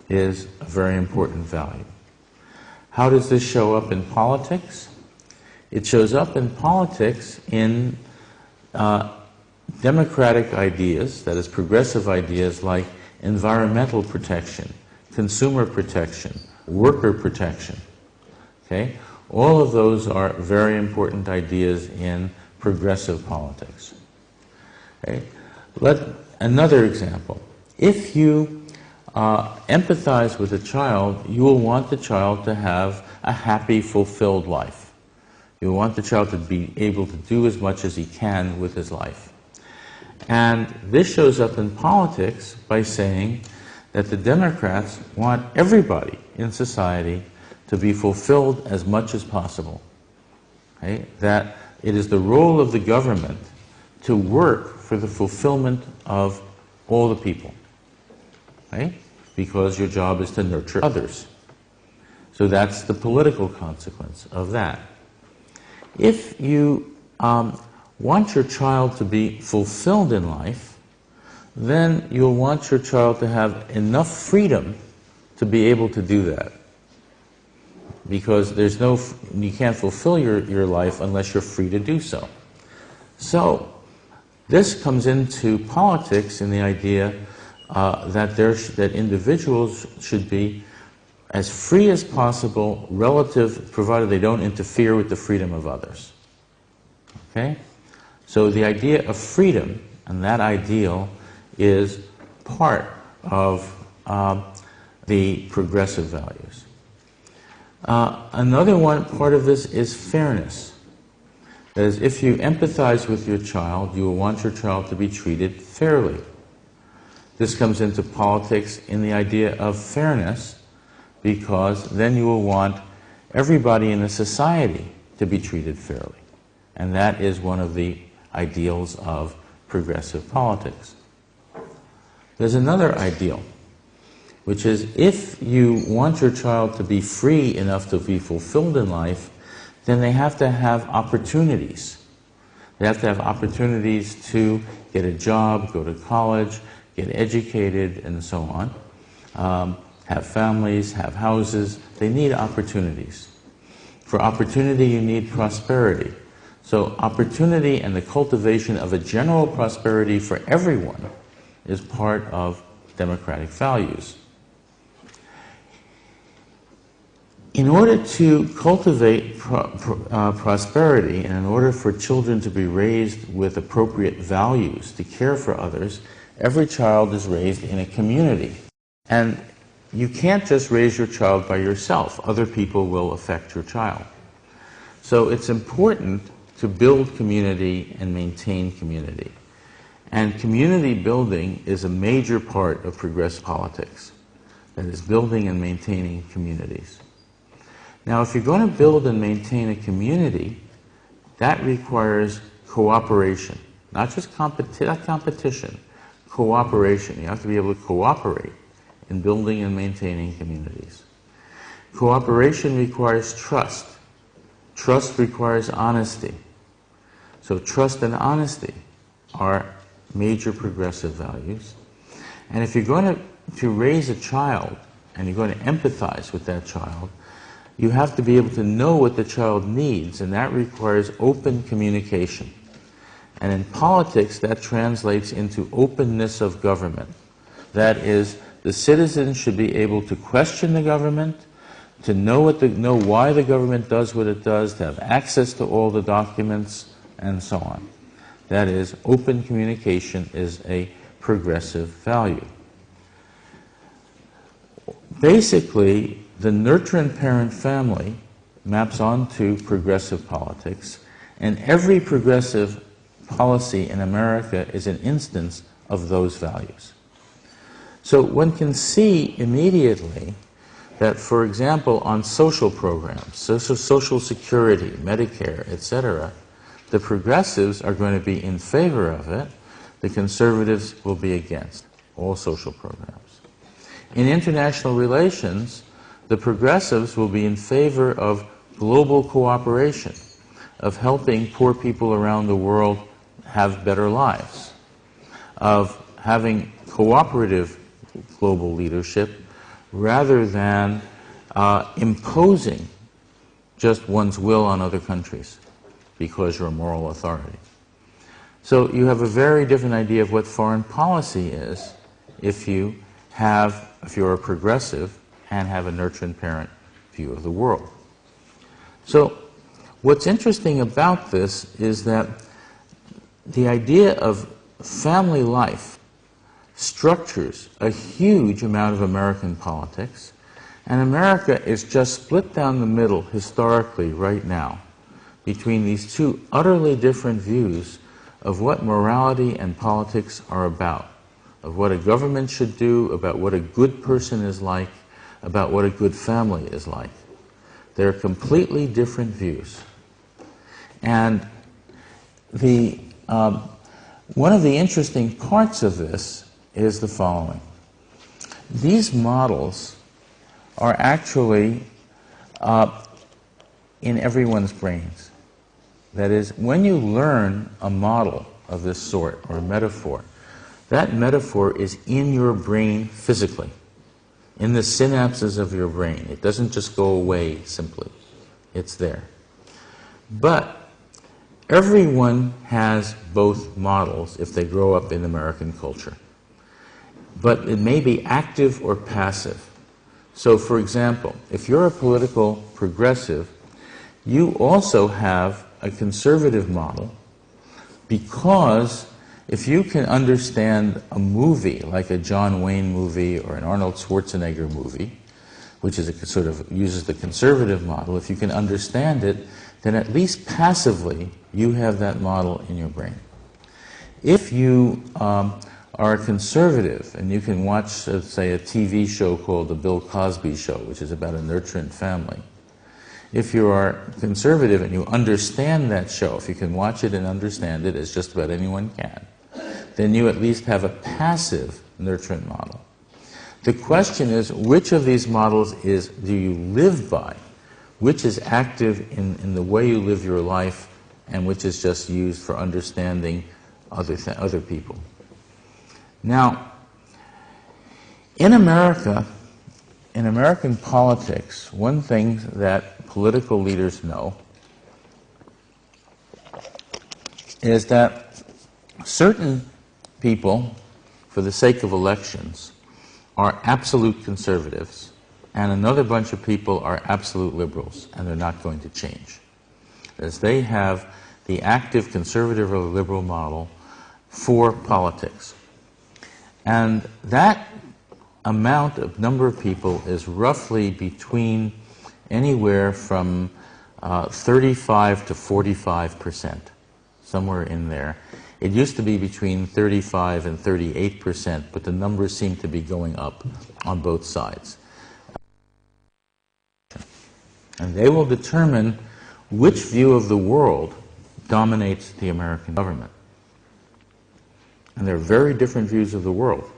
is a very important value. How does this show up in politics? It shows up in politics in democratic ideas, that is, progressive ideas like environmental protection, consumer protection, worker protection. Okay? All of those are very important ideas in progressive politics. Okay? Another example. If you empathize with a child, you will want the child to have a happy, fulfilled life. You want the child to be able to do as much as he can with his life. And this shows up in politics by saying that the Democrats want everybody in society to be fulfilled as much as possible. Okay? That it is the role of the government to work for the fulfillment of all the people. Okay? Because your job is to nurture others. So that's the political consequence of that. If you want your child to be fulfilled in life, then you'll want your child to have enough freedom to be able to do that. Because you can't fulfill your life unless you're free to do so. So this comes into politics in the idea that individuals should be as free as possible, provided they don't interfere with the freedom of others. Okay? So the idea of freedom and that ideal is part of the progressive values. Another part of this is fairness. That is, if you empathize with your child, you will want your child to be treated fairly. This comes into politics in the idea of fairness, because then you will want everybody in the society to be treated fairly. And that is one of the ideals of progressive politics. There's another ideal, which is if you want your child to be free enough to be fulfilled in life, then they have to have opportunities. They have to have opportunities to get a job, go to college, get educated, and so on. Have families, have houses. They need opportunities. For opportunity, you need prosperity. So opportunity and the cultivation of a general prosperity for everyone is part of democratic values. In order to cultivate prosperity, and in order for children to be raised with appropriate values to care for others, every child is raised in a community. And you can't just raise your child by yourself. Other people will affect your child. So it's important to build community and maintain community. And community building is a major part of progressive politics. That is, building and maintaining communities. Now, if you're going to build and maintain a community, that requires cooperation. Not just competition, cooperation. You have to be able to cooperate in building and maintaining communities. Cooperation requires trust. Trust requires honesty. So trust and honesty are major progressive values. And if you're going to raise a child and you're going to empathize with that child, you have to be able to know what the child needs, and that requires open communication. And in politics, that translates into openness of government. That is, the citizens should be able to question the government, to know why the government does what it does, to have access to all the documents, and so on. That is, open communication is a progressive value. Basically, the nurture and parent family maps onto progressive politics, and every progressive policy in America is an instance of those values. So one can see immediately that, for example, on social programs, Social Security, Medicare, etc., the progressives are going to be in favor of it. The conservatives will be against all social programs. In international relations, the progressives will be in favor of global cooperation, of helping poor people around the world have better lives, of having cooperative global leadership rather than imposing just one's will on other countries because you're a moral authority. So you have a very different idea of what foreign policy is if you're a progressive and have a nurture and parent view of the world. So what's interesting about this is that the idea of family life structures a huge amount of American politics, and America is just split down the middle historically right now between these two utterly different views of what morality and politics are about, of what a government should do, about what a good person is like, about what a good family is like. They're completely different views. And one of the interesting parts of this is the following. These models are actually in everyone's brains. That is, when you learn a model of this sort, or a metaphor, that metaphor is in your brain physically, in the synapses of your brain. It doesn't just go away simply. It's there. But everyone has both models if they grow up in American culture. But it may be active or passive. So, for example, if you're a political progressive, you also have a conservative model, because if you can understand a movie like a John Wayne movie or an Arnold Schwarzenegger movie, which is a sort of uses the conservative model, if you can understand it, then at least passively you have that model in your brain. If you are a conservative and you can watch, say, a TV show called The Bill Cosby Show, which is about a nurturant family, if you are conservative and you understand that show, if you can watch it and understand it, as just about anyone can, then you at least have a passive nurturant model. The question is, which of these models do you live by? Which is active in the way you live your life, and which is just used for understanding other people? Now, in America, in American politics, one thing that political leaders know is that certain people, for the sake of elections, are absolute conservatives, and another bunch of people are absolute liberals, and they're not going to change. As they have the active conservative or liberal model for politics. And that number of people is roughly between anywhere from 35 to 45%, somewhere in there. It used to be between 35 and 38%, but the numbers seem to be going up on both sides. And they will determine which view of the world dominates the American government. And there are very different views of the world.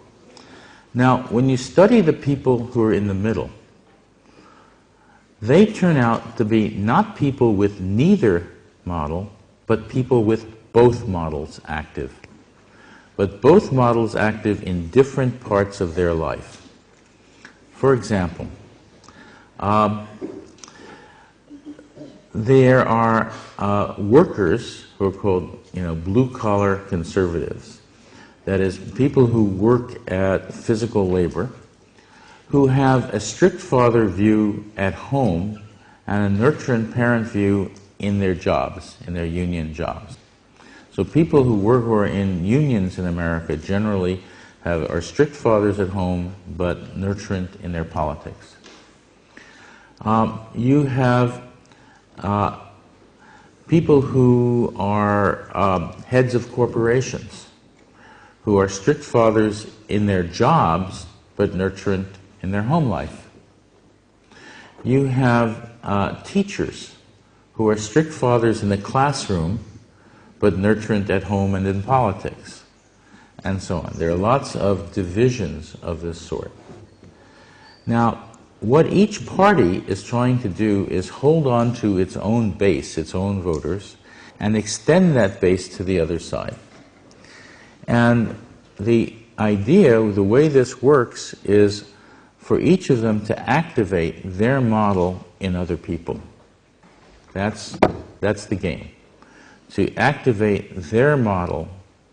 Now, when you study the people who are in the middle, they turn out to be not people with neither model, but people with both models active. But both models active in different parts of their life. For example, there are workers who are called, blue-collar conservatives. That is, people who work at physical labor, who have a strict father view at home and a nurturant parent view in their jobs, in their union jobs. So people who are in unions in America generally are strict fathers at home, but nurturant in their politics. You have people who are heads of corporations, who are strict fathers in their jobs, but nurturant in their home life. You have teachers who are strict fathers in the classroom, but nurturant at home and in politics, and so on. There are lots of divisions of this sort. Now, what each party is trying to do is hold on to its own base, its own voters, and extend that base to the other side. And the idea, the way this works, is for each of them to activate their model in other people. That's the game. To activate their model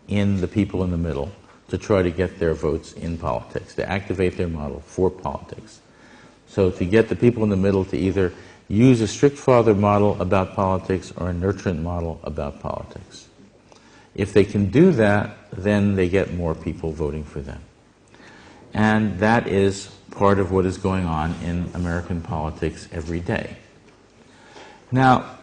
in the people in the middle to try to get their votes in politics, to activate their model for politics. So to get the people in the middle to either use a strict father model about politics or a nurturant model about politics. If they can do that, then they get more people voting for them. And that is part of what is going on in American politics every day. Now,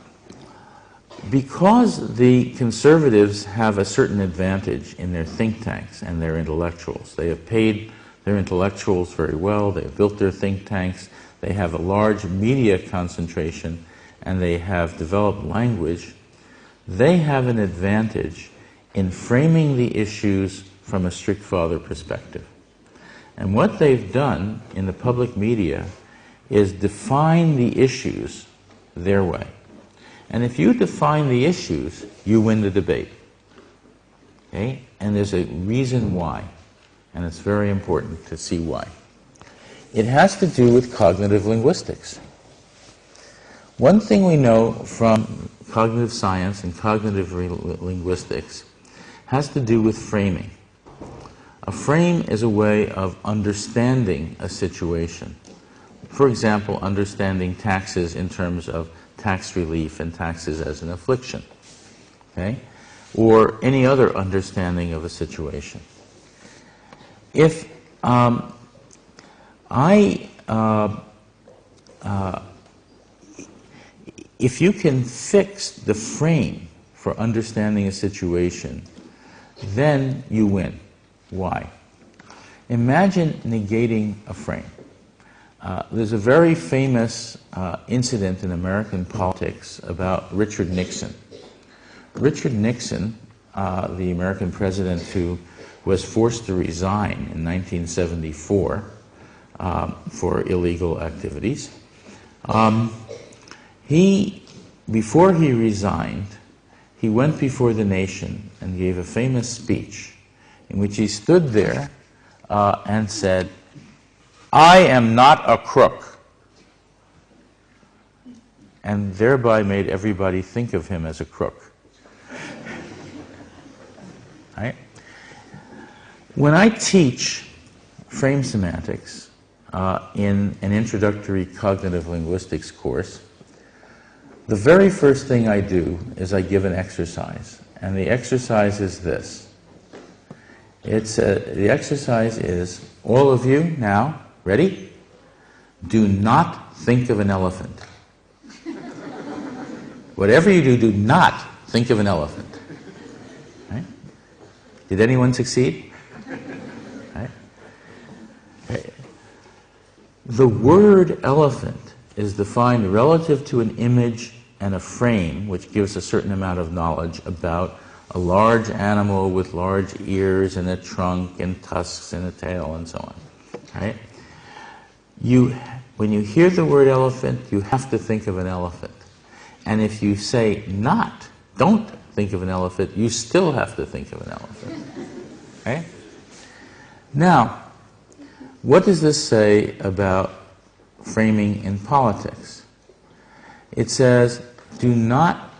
Because the conservatives have a certain advantage in their think tanks and their intellectuals, they have paid their intellectuals very well, they have built their think tanks, they have a large media concentration, and they have developed language, they have an advantage in framing the issues from a strict father perspective. And what they've done in the public media is define the issues their way. And if you define the issues, you win the debate. Okay? And there's a reason why. And it's very important to see why. It has to do with cognitive linguistics. One thing we know from cognitive science and cognitive linguistics has to do with framing. A frame is a way of understanding a situation. For example, understanding taxes in terms of tax relief and taxes as an affliction, okay? Or any other understanding of a situation. If if you can fix the frame for understanding a situation, then you win. Why? Imagine negating a frame. There's a very famous incident in American politics about Richard Nixon. Richard Nixon, the American president who was forced to resign in 1974 for illegal activities, before he resigned, he went before the nation and gave a famous speech in which he stood there and said, "I am not a crook," and thereby made everybody think of him as a crook. Right? When I teach frame semantics in an introductory cognitive linguistics course, the very first thing I do is I give an exercise, and the exercise is this. The exercise is, all of you now, ready? Do not think of an elephant. Whatever you do, do not think of an elephant. Right? Did anyone succeed? Right? Okay. The word elephant is defined relative to an image and a frame, which gives a certain amount of knowledge about a large animal with large ears and a trunk and tusks and a tail and so on. Right? When you hear the word elephant, you have to think of an elephant. And if you say don't think of an elephant, you still have to think of an elephant. Okay? Now, what does this say about framing in politics? It says, do not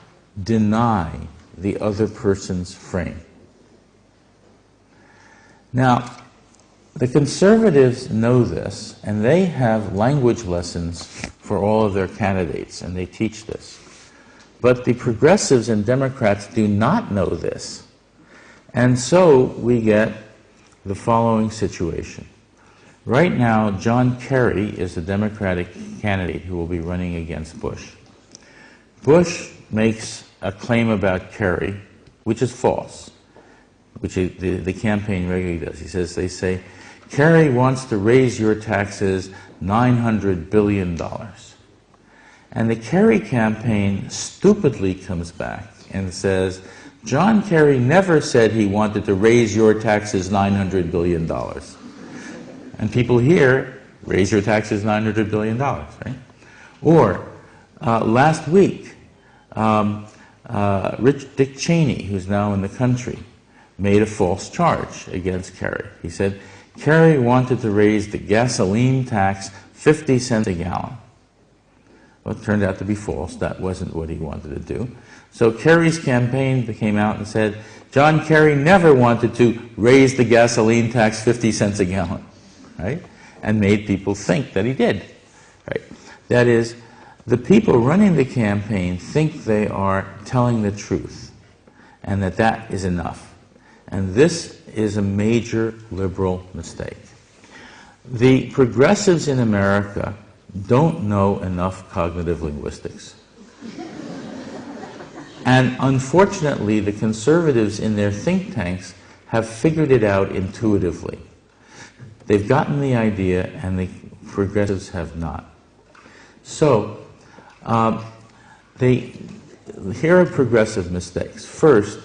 deny the other person's frame. Now, the conservatives know this, and they have language lessons for all of their candidates, and they teach this. But the progressives and Democrats do not know this. And so we get the following situation. Right now, John Kerry is the Democratic candidate who will be running against Bush. Bush makes a claim about Kerry, which is false, which the campaign regularly does. They say, Kerry wants to raise your taxes $900 billion. And the Kerry campaign stupidly comes back and says, John Kerry never said he wanted to raise your taxes $900 billion. And people hear, raise your taxes $900 billion, right? Or, last week, Dick Cheney, who's now in the country, made a false charge against Kerry. He said, Kerry wanted to raise the gasoline tax 50 cents a gallon. Well, it turned out to be false. That wasn't what he wanted to do. So Kerry's campaign came out and said, John Kerry never wanted to raise the gasoline tax 50 cents a gallon, right? And made people think that he did, right? That is, the people running the campaign think they are telling the truth, and that is enough. And this is a major liberal mistake. The progressives in America don't know enough cognitive linguistics. And unfortunately, the conservatives in their think tanks have figured it out intuitively. They've gotten the idea, and the progressives have not. So, here are progressive mistakes. First,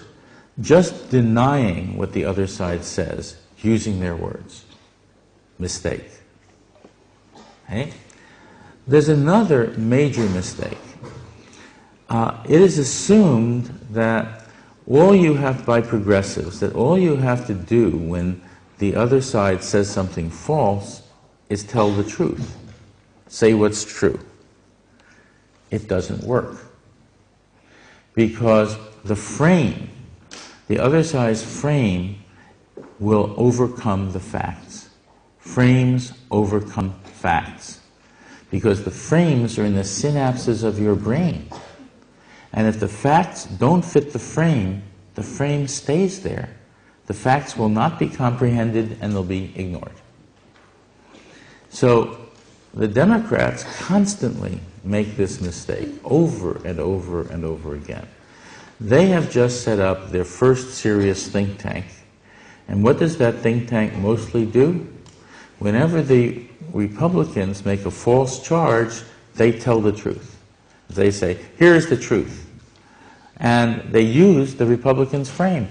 just denying what the other side says, using their words. Mistake. Okay? There's another major mistake. It is assumed that by progressives, that all you have to do when the other side says something false is tell the truth. Say what's true. It doesn't work. Because the other side's frame will overcome the facts. Frames overcome facts. Because the frames are in the synapses of your brain. And if the facts don't fit the frame stays there. The facts will not be comprehended and they'll be ignored. So the Democrats constantly make this mistake over and over and over again. They have just set up their first serious think tank. And what does that think tank mostly do? Whenever the Republicans make a false charge, they tell the truth. They say, here's the truth. And they use the Republicans' frame.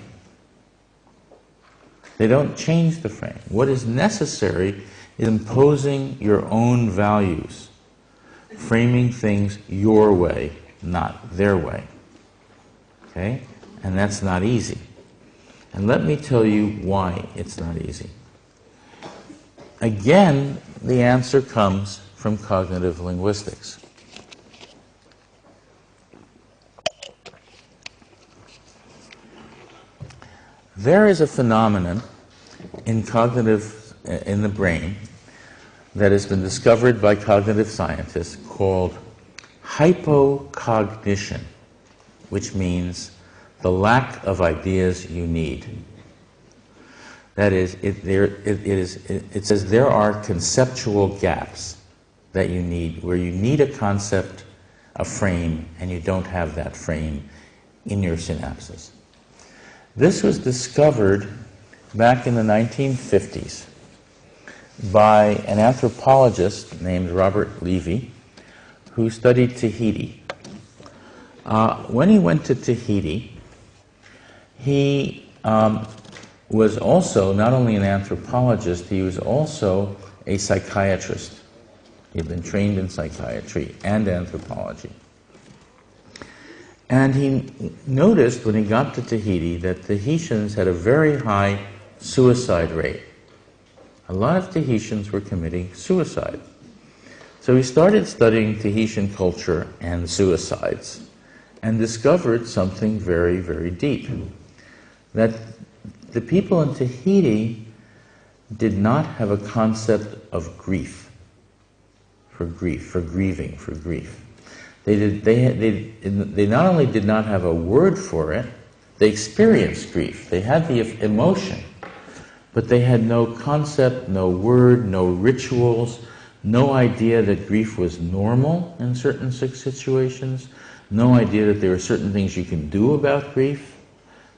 They don't change the frame. What is necessary is imposing your own values, framing things your way, not their way. Okay? And that's not easy. And let me tell you why it's not easy. Again, the answer comes from cognitive linguistics. There is a phenomenon in the brain that has been discovered by cognitive scientists called hypocognition, which means the lack of ideas you need. That is, it says there are conceptual gaps that you need, where you need a concept, a frame, and you don't have that frame in your synapses. This was discovered back in the 1950s by an anthropologist named Robert Levy, who studied Tahiti. When he went to Tahiti, he was also not only an anthropologist, he was also a psychiatrist. He had been trained in psychiatry and anthropology. And he noticed when he got to Tahiti that Tahitians had a very high suicide rate. A lot of Tahitians were committing suicide. So he started studying Tahitian culture and suicides and discovered something very, very deep. That the people in Tahiti did not have a concept of grief, for grieving. They not only did not have a word for it, they experienced grief. They had the emotion, but they had no concept, no word, no rituals, no idea that grief was normal in certain situations, no idea that there are certain things you can do about grief,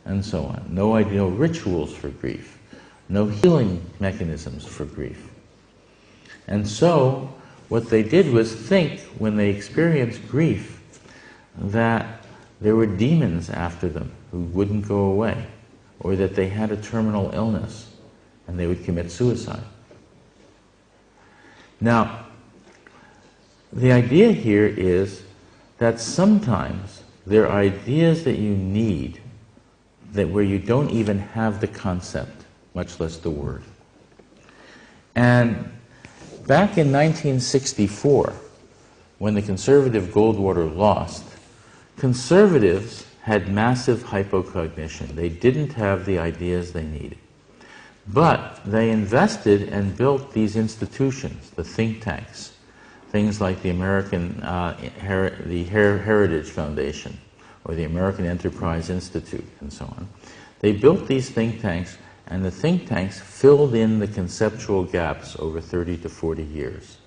and so on. No idea, no rituals for grief, no healing mechanisms for grief. And so, what they did was think, when they experienced grief, that there were demons after them who wouldn't go away, or that they had a terminal illness and they would commit suicide. Now, the idea here is that sometimes there are ideas that you need where you don't even have the concept, much less the word. And back in 1964, when the conservative Goldwater lost, conservatives had massive hypocognition. They didn't have the ideas they needed. But they invested and built these institutions, the think tanks, things like the American Heritage Foundation or the American Enterprise Institute and so on. They built these think tanks, and the think tanks filled in the conceptual gaps over 30 to 40 years,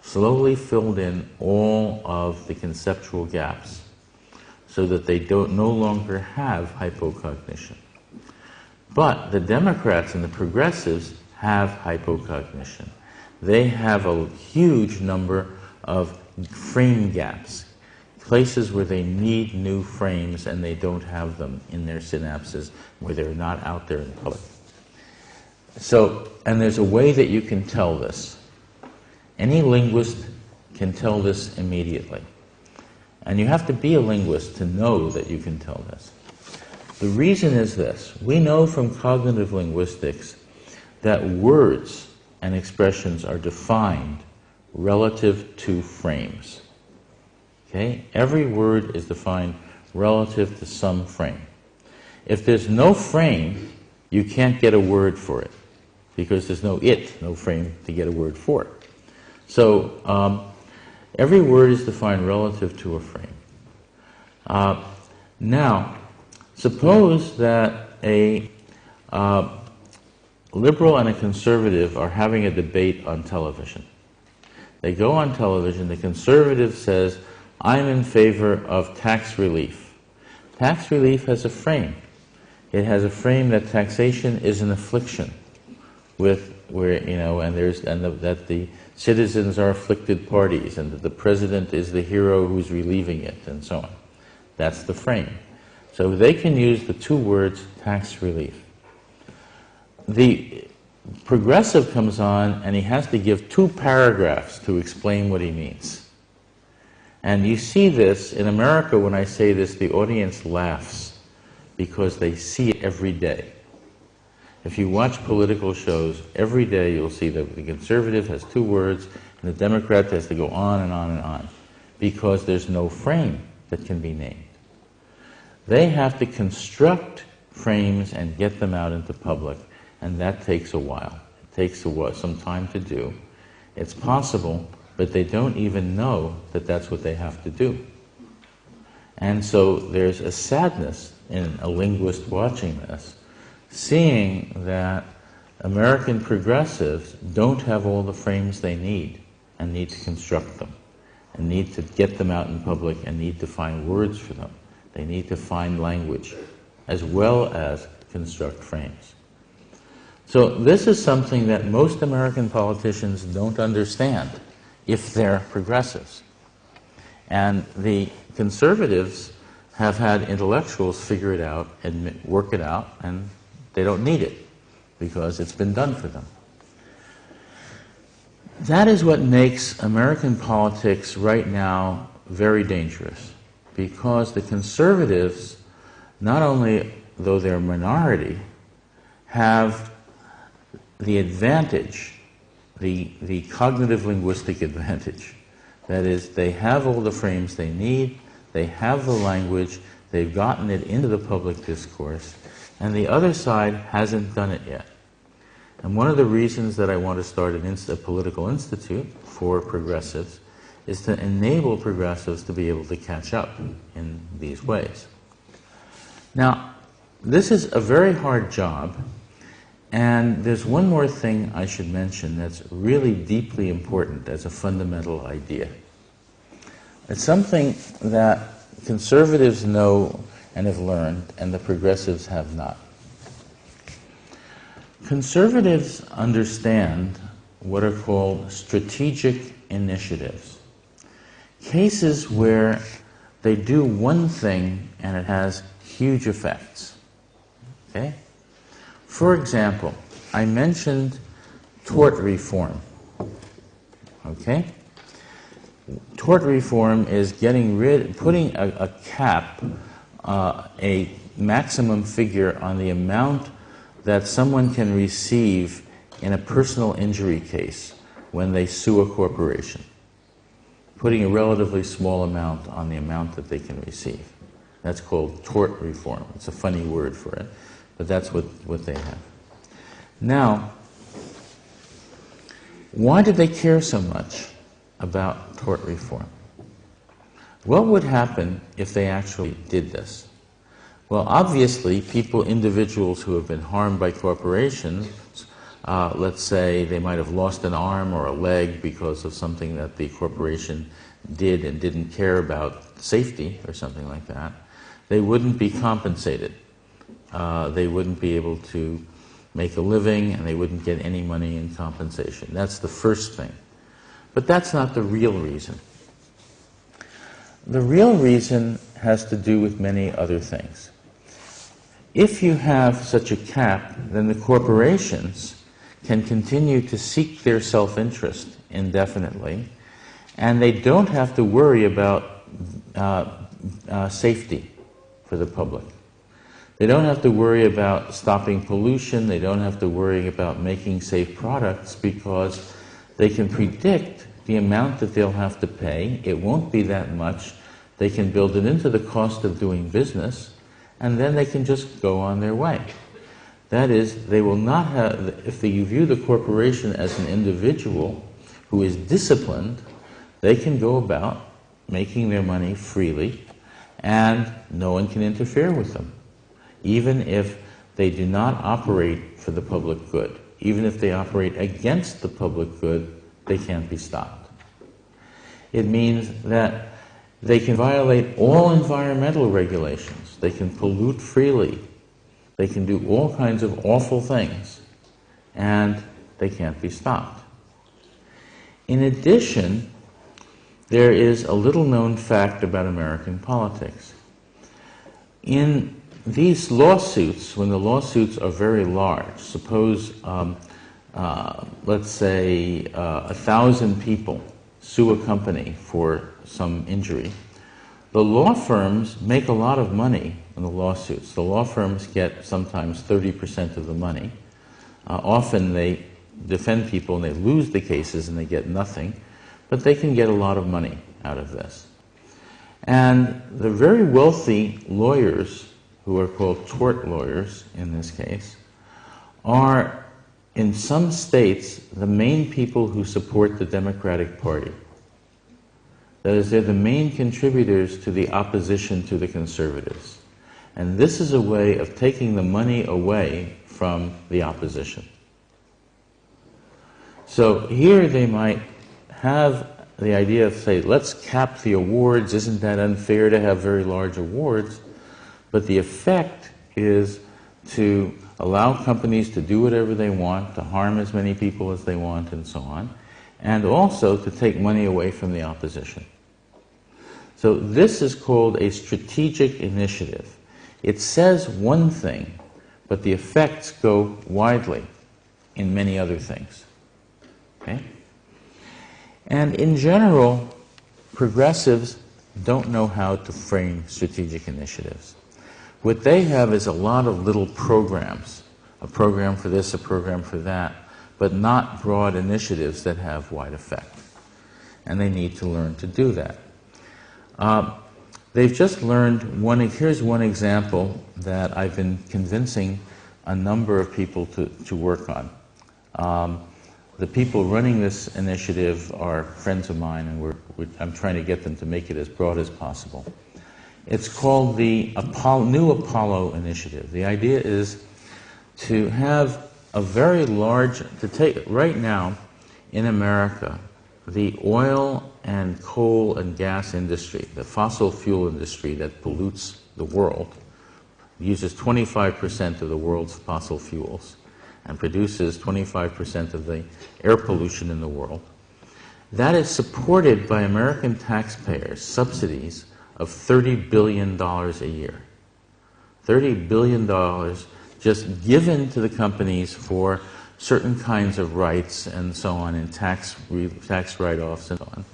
slowly filled in all of the conceptual gaps. so that they no longer have hypocognition. But the Democrats and the progressives have hypocognition. They have a huge number of frame gaps, places where they need new frames and they don't have them in their synapses, where they're not out there in public. So, and there's a way that you can tell this. Any linguist can tell this immediately. And you have to be a linguist to know that you can tell this. The reason is this. We know from cognitive linguistics that words and expressions are defined relative to frames. Okay? Every word is defined relative to some frame. If there's no frame, you can't get a word for it, because there's no frame to get a word for it. So every word is defined relative to a frame. Now, suppose that a liberal and a conservative are having a debate on television. They go on television, the conservative says, I'm in favor of tax relief. Tax relief has a frame. It has a frame that taxation is an affliction, that the citizens are afflicted parties, and that the president is the hero who's relieving it, and so on. That's the frame. So they can use the two words tax relief. The progressive comes on and he has to give 2 paragraphs to explain what he means. And you see this in America. When I say this, the audience laughs because they see it every day. If you watch political shows, every day you'll see that the conservative has 2 words and the Democrat has to go on and on and on, because there's no frame that can be named. They have to construct frames and get them out into public, and that takes a while. It takes some time to do. It's possible, but they don't even know that that's what they have to do. And so there's a sadness in a linguist watching this, seeing that American progressives don't have all the frames they need and need to construct them, and need to get them out in public, and need to find words for them. They need to find language as well as construct frames. So this is something that most American politicians don't understand if they're progressives. And the conservatives have had intellectuals figure it out and work it out, and they don't need it because it's been done for them. That is what makes American politics right now very dangerous, because the conservatives, not only though they're a minority, have the advantage, the cognitive linguistic advantage. That is, they have all the frames they need, they have the language, they've gotten it into the public discourse, and the other side hasn't done it yet. And one of the reasons that I want to start a political institute for progressives is to enable progressives to be able to catch up in these ways. Now, this is a very hard job, and there's one more thing I should mention that's really deeply important as a fundamental idea. It's something that conservatives know and have learned, and the progressives have not. Conservatives understand what are called strategic initiatives. Cases where they do one thing and it has huge effects. Okay? For example, I mentioned tort reform. Okay? Tort reform is putting a cap, a maximum figure on the amount that someone can receive in a personal injury case when they sue a corporation. Putting a relatively small amount on the amount that they can receive. That's called tort reform. It's a funny word for it, but that's what they have. Now, why did they care so much about tort reform? What would happen if they actually did this? Well, obviously, individuals who have been harmed by corporations, let's say they might have lost an arm or a leg because of something that the corporation did and didn't care about safety or something like that, they wouldn't be compensated. They wouldn't be able to make a living, and they wouldn't get any money in compensation. That's the first thing. But that's not the real reason. The real reason has to do with many other things. If you have such a cap, then the corporations can continue to seek their self-interest indefinitely, and they don't have to worry about safety for the public. They don't have to worry about stopping pollution. They don't have to worry about making safe products, because they can predict the amount that they'll have to pay. It won't be that much. They can build it into the cost of doing business, and then they can just go on their way. That is, they will not have, if you view the corporation as an individual who is disciplined, they can go about making their money freely, and no one can interfere with them. Even if they do not operate for the public good, even if they operate against the public good, they can't be stopped. It means that they can violate all environmental regulations. They can pollute freely. They can do all kinds of awful things, and they can't be stopped. In addition, there is a little-known fact about American politics. In these lawsuits, when the lawsuits are very large, suppose, let's say, 1,000 people sue a company for some injury, the law firms make a lot of money in the lawsuits. The law firms get sometimes 30% of the money. Often they defend people and they lose the cases and they get nothing, but they can get a lot of money out of this. And the very wealthy lawyers, who are called tort lawyers in this case, are in some states the main people who support the Democratic Party. That is, they're the main contributors to the opposition to the conservatives. And this is a way of taking the money away from the opposition. So here they might have the idea of, say, let's cap the awards, isn't that unfair to have very large awards? But the effect is to allow companies to do whatever they want, to harm as many people as they want, and so on, and also to take money away from the opposition. So this is called a strategic initiative. It says one thing, but the effects go widely in many other things. Okay? And in general, progressives don't know how to frame strategic initiatives. What they have is a lot of little programs, a program for this, a program for that, but not broad initiatives that have wide effect. And they need to learn to do that. They've just learned here's one example that I've been convincing a number of people to work on. The people running this initiative are friends of mine, and I'm trying to get them to make it as broad as possible. It's called the New Apollo Initiative. The idea is to have a very large, right now in America, the oil and coal and gas industry, the fossil fuel industry that pollutes the world, uses 25% of the world's fossil fuels and produces 25% of the air pollution in the world. That is supported by American taxpayers, subsidies of $30 billion a year. $30 billion just given to the companies for certain kinds of rights and so on, and tax write-offs and so on.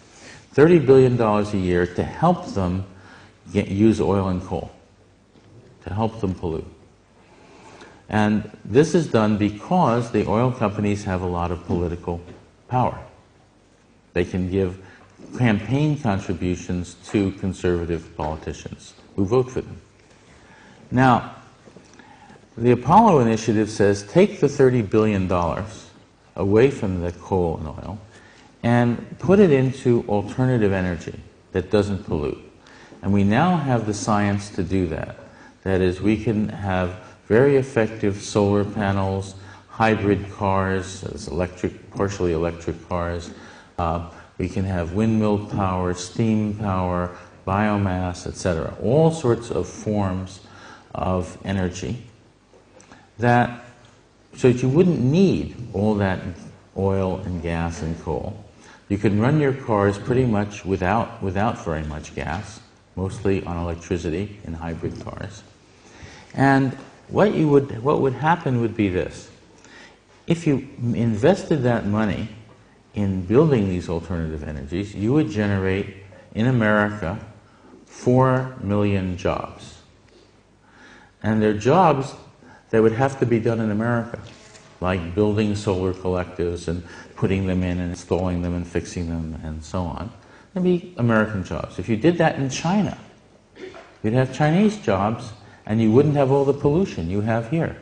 $30 billion a year to help them use oil and coal, to help them pollute. And this is done because the oil companies have a lot of political power. They can give campaign contributions to conservative politicians who vote for them. Now, the Apollo Initiative says take the $30 billion away from the coal and oil and put it into alternative energy that doesn't pollute. And we now have the science to do that. That is, we can have very effective solar panels, hybrid cars, partially electric cars, We can have windmill power, steam power, biomass, etc. All sorts of forms of energy that, so that you wouldn't need all that oil and gas and coal. You can run your cars pretty much without very much gas, mostly on electricity in hybrid cars. And what would happen would be this. If you invested that money in building these alternative energies, you would generate in America 4 million jobs. And they're jobs that would have to be done in America, like building solar collectives and putting them in and installing them and fixing them and so on. They'd be American jobs. If you did that in China, you'd have Chinese jobs and you wouldn't have all the pollution you have here.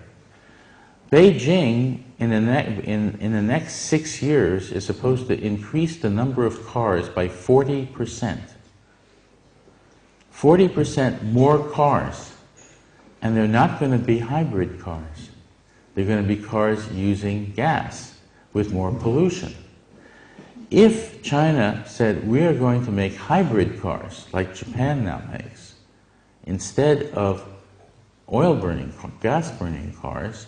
Beijing, in the next 6 years, is supposed to increase the number of cars by 40%. 40% more cars. And they're not going to be hybrid cars. They're going to be cars using gas with more pollution. If China said, we are going to make hybrid cars, like Japan now makes, instead of oil-burning, gas-burning cars,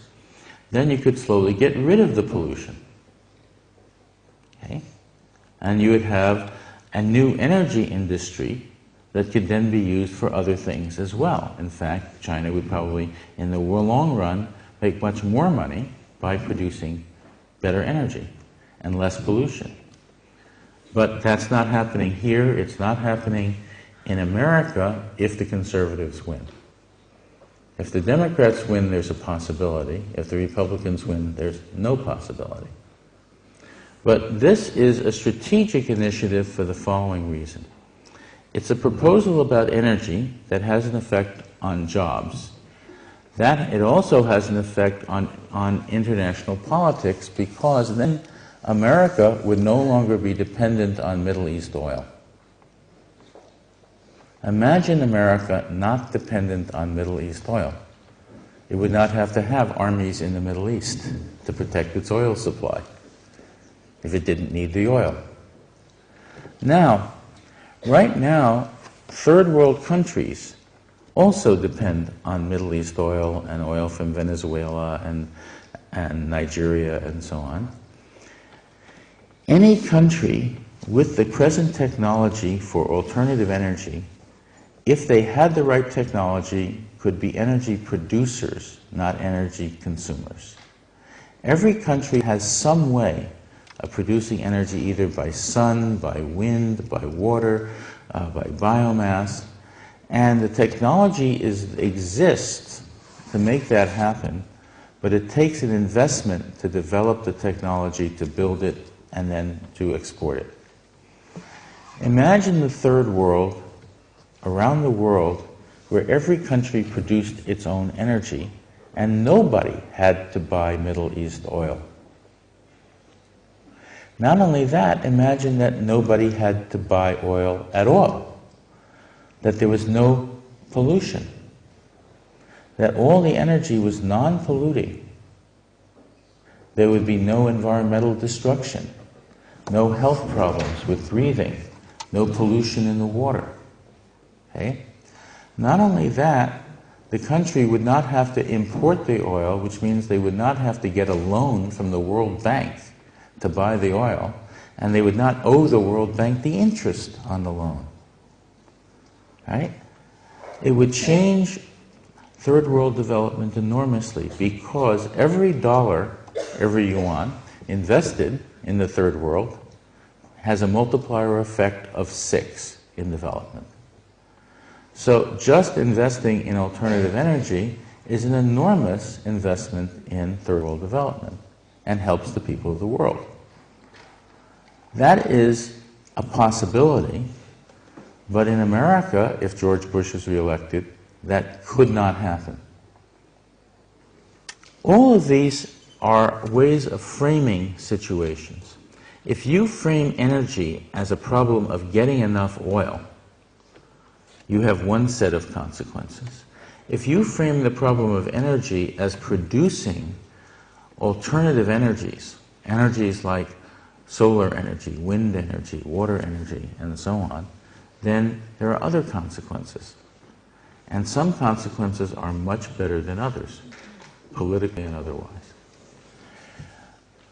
then you could slowly get rid of the pollution. Okay? And you would have a new energy industry that could then be used for other things as well. In fact, China would probably, in the long run, make much more money by producing better energy and less pollution. But that's not happening here. It's not happening in America if the conservatives win. If the Democrats win, there's a possibility. If the Republicans win, there's no possibility. But this is a strategic initiative for the following reason. It's a proposal about energy that has an effect on jobs. That it also has an effect on international politics, because then America would no longer be dependent on Middle East oil. Imagine America not dependent on Middle East oil. It would not have to have armies in the Middle East to protect its oil supply if it didn't need the oil. Now, right now, third world countries also depend on Middle East oil and oil from Venezuela and Nigeria and so on. Any country with the present technology for alternative energy, if they had the right technology, could be energy producers, not energy consumers. Every country has some way of producing energy, either by sun, by wind, by water, by biomass, and the technology exists to make that happen, but it takes an investment to develop the technology, to build it, and then to export it. Imagine the third world, around the world, where every country produced its own energy, and nobody had to buy Middle East oil. Not only that, imagine that nobody had to buy oil at all, that there was no pollution, that all the energy was non-polluting. There would be no environmental destruction, no health problems with breathing, no pollution in the water. Okay? Not only that, the country would not have to import the oil, which means they would not have to get a loan from the World Bank to buy the oil, and they would not owe the World Bank the interest on the loan. Right? It would change third world development enormously, because every dollar, every yuan invested in the third world has a multiplier effect of 6 in development. So just investing in alternative energy is an enormous investment in third world development and helps the people of the world. That is a possibility, but in America, if George Bush is reelected, that could not happen. All of these are ways of framing situations. If you frame energy as a problem of getting enough oil, you have one set of consequences. If you frame the problem of energy as producing alternative energies, energies like solar energy, wind energy, water energy, and so on, then there are other consequences. And some consequences are much better than others, politically and otherwise.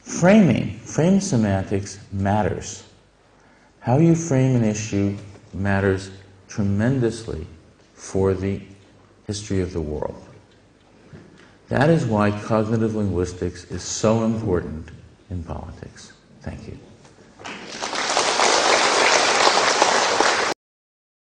Frame semantics matters. How you frame an issue matters tremendously for the history of the world. That is why cognitive linguistics is so important in politics. Thank you.